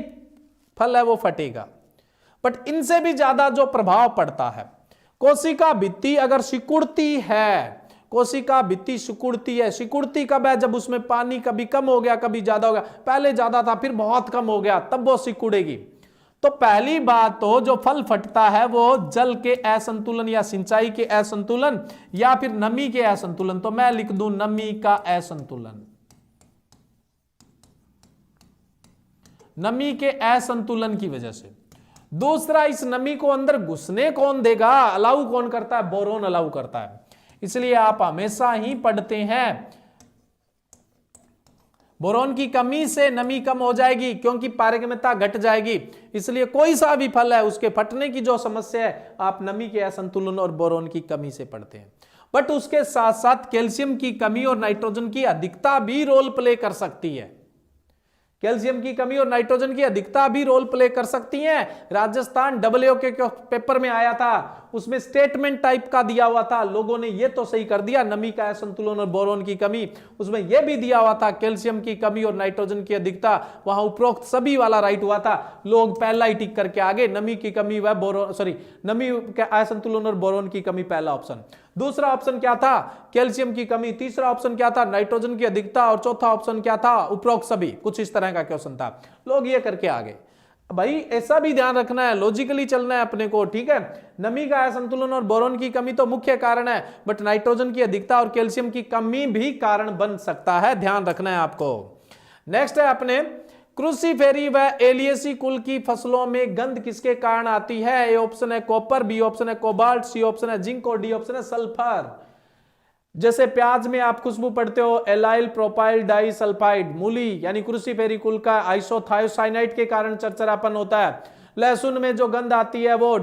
फल है वो फटेगा। बट इनसे भी ज्यादा जो प्रभाव पड़ता है, कोशिका भित्ति अगर सिकुड़ती है, कोशिका भित्ति सिकुड़ती है। सिकुड़ती कब है? जब उसमें पानी कभी कम हो गया कभी ज्यादा हो गया। पहले ज्यादा था फिर बहुत कम हो गया, तब वो सिकुड़ेगी। तो पहली बात तो जो फल फटता है वो जल के असंतुलन या सिंचाई के असंतुलन या फिर नमी के असंतुलन। तो मैं लिख दूं नमी का असंतुलन। नमी के असंतुलन की वजह से। दूसरा, इस नमी को अंदर घुसने कौन देगा? अलाउ कौन करता है? बोरोन अलाउ करता है। इसलिए आप हमेशा ही पढ़ते हैं बोरोन की कमी से नमी कम हो जाएगी क्योंकि पारगम्यता घट जाएगी। इसलिए कोई सा भी फल है उसके फटने की जो समस्या है आप नमी के असंतुलन और बोरोन की कमी से पढ़ते हैं। बट उसके साथ साथ कैल्शियम की कमी और नाइट्रोजन की अधिकता भी रोल प्ले कर सकती है। कैल्शियम की कमी और नाइट्रोजन की अधिकता भी रोल प्ले कर सकती हैं। राजस्थान डब्ल्यूओ के पेपर में आया था, उसमें स्टेटमेंट टाइप का दिया हुआ था। लोगों ने ये तो सही कर दिया नमी का असंतुलन और बोरोन की कमी, उसमें यह भी दिया हुआ था कैल्शियम की कमी और नाइट्रोजन की अधिकता। वहां उपरोक्त सभी वाला राइट हुआ था। लोग पहला ही टिक करके आगे, नमी की कमी व बोरोन नमी का असंतुलन और बोरोन की कमी पहला ऑप्शन। दूसरा ऑप्शन क्या था? कैल्शियम की कमी। तीसरा ऑप्शन क्या था? नाइट्रोजन की अधिकता। और चौथा ऑप्शन क्या था? उपरोक्त सभी। कुछ इस तरह का क्वेश्चन था, लोग ये करके आ गए। भाई ऐसा भी ध्यान रखना है, लॉजिकली चलना है अपने को, ठीक है। नमी का असंतुलन और बोरोन की कमी तो मुख्य कारण है, बट नाइट्रोजन की अधिकता और कैल्शियम की कमी भी कारण बन सकता है, ध्यान रखना है आपको। नेक्स्ट है अपने क्रूसीफेरी व एलियेसी कुल की फसलों में गंध किसके कारण आती है? ए ऑप्शन है कॉपर, बी ऑप्शन है कोबाल्ट, सी ऑप्शन है जिंक और डी ऑप्शन है सल्फर। जैसे प्याज में आप खुशबू पढ़ते हो एलाइल प्रोपाइल डाई सल्फाइड। मूली यानी क्रूसीफेरी कुल का आइसोथायोसाइनाइड के कारण चरचरापन होता है। लहसुन में जो गंध आती है वो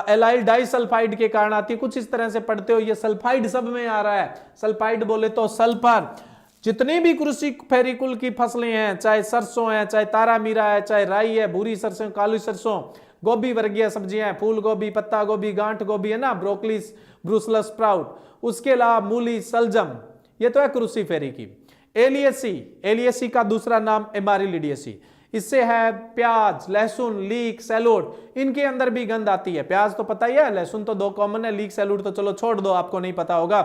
एलाइल डाई सल्फाइड के कारण आती है। कुछ इस तरह से पढ़ते हो, ये सल्फाइड सब में आ रहा है। सल्फाइड बोले तो सल्फर। जितनी भी क्रूसीफेरी कुल की फसलें हैं, चाहे सरसों है, चाहे तारा मीरा है, चाहे राई है, भूरी सरसों, काली सरसों, गोभी वर्गीय सब्जियां, फूल गोभी, पत्ता गोभी, गांठ गोभी है ना, ब्रोकली, ब्रूसलस स्प्राउट, उसके अलावा मूली, सलजम, ये तो है क्रूसीफेरी की। एलियेसी का दूसरा नाम एमारिलिडियेसी। इससे है प्याज, लहसुन, लीक, सैलूट, इनके अंदर भी गंध आती है। प्याज तो पता ही है, लहसुन तो दो कॉमन है, लीक सैलूट तो चलो छोड़ दो, आपको नहीं पता होगा।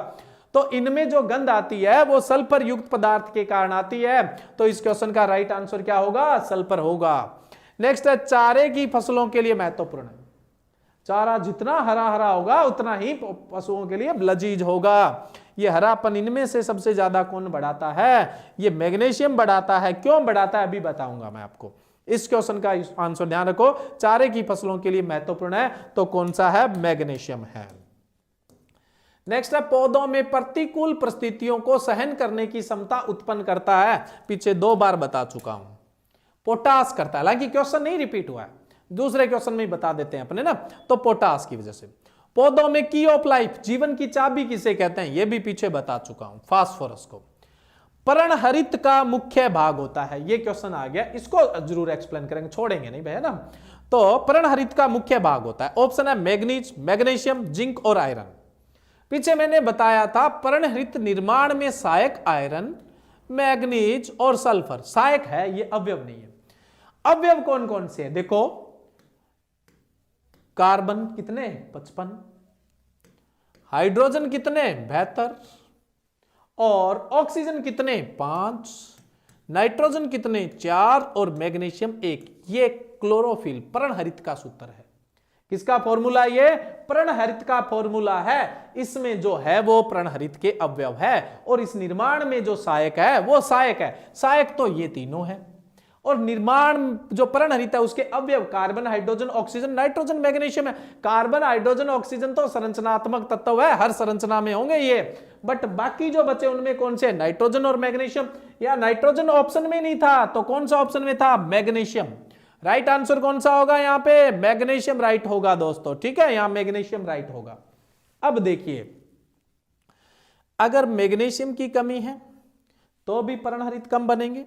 तो इनमें जो गंध आती है वो सल्फर युक्त पदार्थ के कारण आती है। तो इस क्वेश्चन का राइट आंसर क्या होगा? सल्फर होगा। नेक्स्ट है चारे की फसलों के लिए महत्वपूर्ण है। चारा जितना हरा हरा होगा उतना ही पशुओं के लिए लजीज होगा। ये हरापन इनमें से सबसे ज्यादा कौन बढ़ाता है? ये मैग्नीशियम बढ़ाता है। क्यों बढ़ाता है अभी बताऊंगा मैं आपको। इस क्वेश्चन का आंसर ध्यान रखो, चारे की फसलों के लिए महत्वपूर्ण है तो कौन सा है? मैग्नीशियम है। नेक्स्ट है, पौधों में प्रतिकूल परिस्थितियों को सहन करने की क्षमता उत्पन्न करता है। पीछे 2 बार बता चुका हूं, पोटास करता है, हालांकि क्वेश्चन नहीं रिपीट हुआ है, दूसरे क्वेश्चन में ही बता देते हैं अपने ना। तो पोटास की वजह से। पौधों में की ऑफ लाइफ, जीवन की चाबी किसे कहते हैं? यह भी पीछे बता चुका हूं, फास्फोरस को। पर्णहरित का मुख्य भाग होता है, यह क्वेश्चन आ गया, इसको जरूर एक्सप्लेन करेंगे, छोड़ेंगे नहीं भैया ना। तो पर्णहरित का मुख्य भाग होता है, ऑप्शन है मैग्नीज, मैग्नीशियम, जिंक और आयरन। पीछे मैंने बताया था पर्णहरित निर्माण में सहायक आयरन, मैग्नीज और सल्फर सहायक है, ये अवयव नहीं है। अवयव कौन कौन से हैं? देखो, कार्बन कितने? 55, हाइड्रोजन कितने? 72, और ऑक्सीजन कितने? 5, नाइट्रोजन कितने? 4 और मैग्नीशियम 1। ये क्लोरोफिल पर्णहरित का सूत्र है। किसका फॉर्मूला? ये पर्णहरित का फॉर्मूला है। इसमें जो है वो पर्णहरित के अवयव है, और इस निर्माण में जो सहायक है वो सहायक है। सहायक तो ये तीनों है, और निर्माण जो पर्णहरित है उसके अवयव carbon, hydrogen, oxygen, nitrogen, magnesium है। कार्बन, हाइड्रोजन, ऑक्सीजन तो संरचनात्मक तत्व है, हर संरचना में होंगे ये, बट बाकी जो बचे उनमें कौन से? नाइट्रोजन और मैग्नीशियम। या नाइट्रोजन ऑप्शन में नहीं था तो कौन सा ऑप्शन में था? मैग्नीशियम। राइट आंसर कौन सा होगा यहां पे? मैग्नीशियम राइट होगा दोस्तों, ठीक है, यहां मैग्नीशियम राइट होगा। अब देखिए, अगर मैग्नीशियम की कमी है तो भी पर्णहरित कम बनेंगे,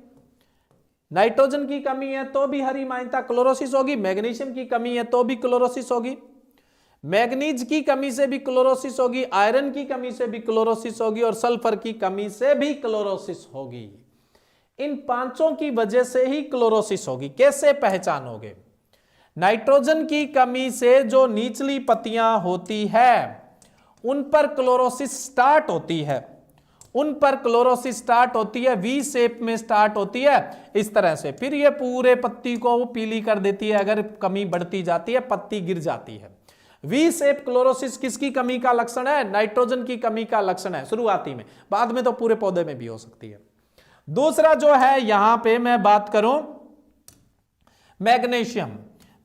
नाइट्रोजन की कमी है तो भी हरी माइनता क्लोरोसिस होगी, मैग्नीशियम की कमी है तो भी क्लोरोसिस होगी, मैग्नीज की कमी से भी क्लोरोसिस होगी, आयरन की कमी से भी क्लोरोसिस होगी, और सल्फर की कमी से भी क्लोरोसिस होगी। इन पांचों की वजह से ही क्लोरोसिस होगी। कैसे पहचानोगे? नाइट्रोजन की कमी से जो निचली पत्तियां होती है उन पर क्लोरोसिस स्टार्ट होती है, उन पर क्लोरोसिस स्टार्ट होती है, वी शेप में स्टार्ट होती है इस तरह से, फिर ये पूरे पत्ती को वो पीली कर देती है। अगर कमी बढ़ती जाती है पत्ती गिर जाती है। वी शेप क्लोरोसिस किसकी कमी का लक्षण है? नाइट्रोजन की कमी का लक्षण है शुरुआती में, बाद में तो पूरे पौधे में भी हो सकती है। दूसरा जो है यहां पे मैं बात करूं मैग्नीशियम,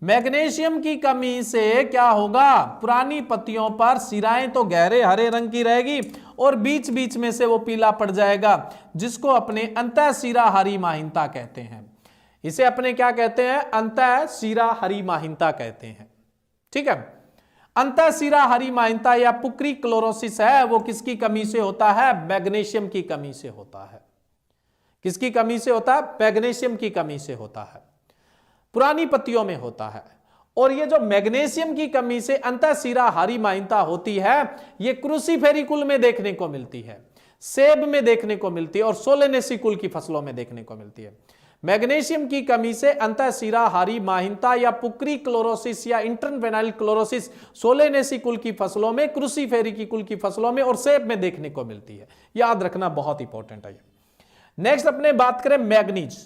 मैग्नीशियम की कमी से क्या होगा? पुरानी पत्तियों पर सिराएं तो गहरे हरे रंग की रहेगी और बीच बीच में से वो पीला पड़ जाएगा, जिसको अपने अंतःशिरा हरिमाहीनता कहते हैं। इसे अपने क्या कहते हैं? अंतःशिरा हरिमाहीनता कहते हैं, ठीक है। अंतःशिरा हरिमाहीनता या पुक्री क्लोरोसिस है, वो किसकी कमी से होता है? मैग्नीशियम की कमी से होता है। किसकी कमी से होता है? मैग्नीशियम की कमी से होता है, पुरानी पत्तियों में होता है। और ये जो मैग्नीशियम की कमी से अंतःशिरा हरिमाहीनता होती है, ये क्रूसीफेरी में देखने को मिलती है, सेब में देखने को मिलती है और सोलेनेसी कुल की फसलों में देखने को मिलती है। मैग्नीशियम की कमी से अंतःशिरा हरिमाहीनता या पुक्री क्लोरोसिस या इंटरवेनाइल क्लोरोसिस सोलेनेसी कुल की फसलों में, क्रूसीफेरी की कुल की फसलों में और सेब में देखने को मिलती है। याद रखना, बहुत इंपॉर्टेंट है। नेक्स्ट अपने बात करें मैग्नीज,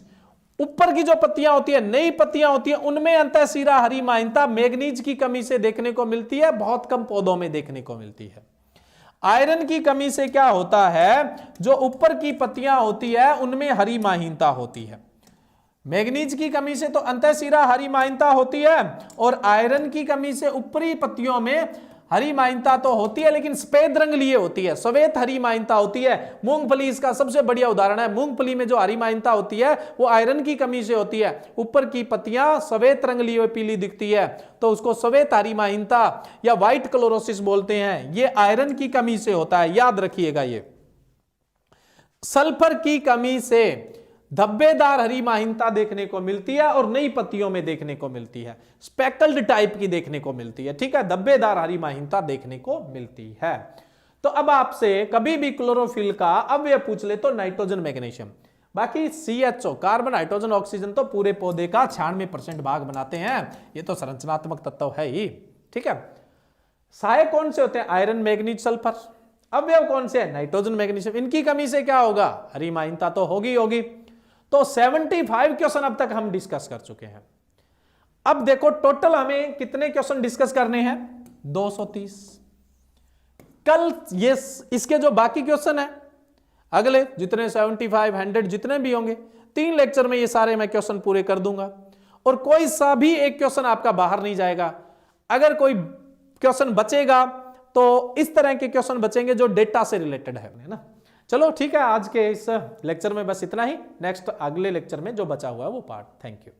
ऊपर की जो पत्तियां होती है, नई पत्तियां होती है, उनमें अंतःशिरा हरिमाहीनता मैग्नीज की कमी से देखने को मिलती है, बहुत कम पौधों में देखने को मिलती है। आयरन की कमी से क्या होता है? जो ऊपर की पत्तियां होती है उनमें हरिमाहीनता होती है। मैग्नीज की कमी से तो अंतःशिरा हरिमाहीनता होती है, और आयरन की कमी से ऊपरी पत्तियों में हरिमाहीनता तो होती है लेकिन सफेद रंग लिए होती है, श्वेत हरिमाहीनता होती है। मूंगफली इसका सबसे बढ़िया उदाहरण है। मूंगफली में जो हरिमाहीनता होती है वो आयरन की कमी से होती है, ऊपर की पत्तियां श्वेत रंग लिए हुए पीली दिखती है, तो उसको श्वेत हरिमाहीनता या व्हाइट क्लोरोसिस बोलते हैं। ये आयरन की कमी से होता है, याद रखिएगा। ये सल्फर की कमी से धब्बेदार हरिमाहीनता देखने को मिलती है और नई पत्तियों में देखने को मिलती है, स्पेकल्ड टाइप की देखने को मिलती है, ठीक है, धब्बेदार हरिमाहीनता देखने को मिलती है। तो अब आपसे कभी भी क्लोरोफिल का अवयव पूछ ले तो नाइट्रोजन, मैग्नीशियम, बाकी CHO कार्बन, हाइड्रोजन, ऑक्सीजन तो पूरे पौधे का 96% भाग बनाते हैं, ये तो संरचनात्मक तत्व है ही, ठीक है। सहायक कौन से होते हैं? Iron, manganese, sulphur. अवयव कौन से हैं? Nitrogen, magnesium. इनकी कमी से क्या होगा? हरिमाहीनता तो होगी। तो 75 क्वेश्चन अब तक हम डिस्कस कर चुके हैं। अब देखो टोटल हमें कितने क्वेश्चन डिस्कस करने हैं? 230। कल ये इसके जो बाकी क्वेश्चन है अगले जितने 75, 100 जितने भी होंगे, 3 लेक्चर में ये सारे मैं क्वेश्चन पूरे कर दूंगा। और कोई सा भी एक क्वेश्चन आपका बाहर नहीं जाएगा। अगर कोई क्वेश्चन बचेगा तो इस तरह के क्वेश्चन बचेंगे जो डेटा से रिलेटेड है ना। चलो ठीक है, आज के इस लेक्चर में बस इतना ही। नेक्स्ट अगले लेक्चर में जो बचा हुआ है वो पार्ट। Thank you.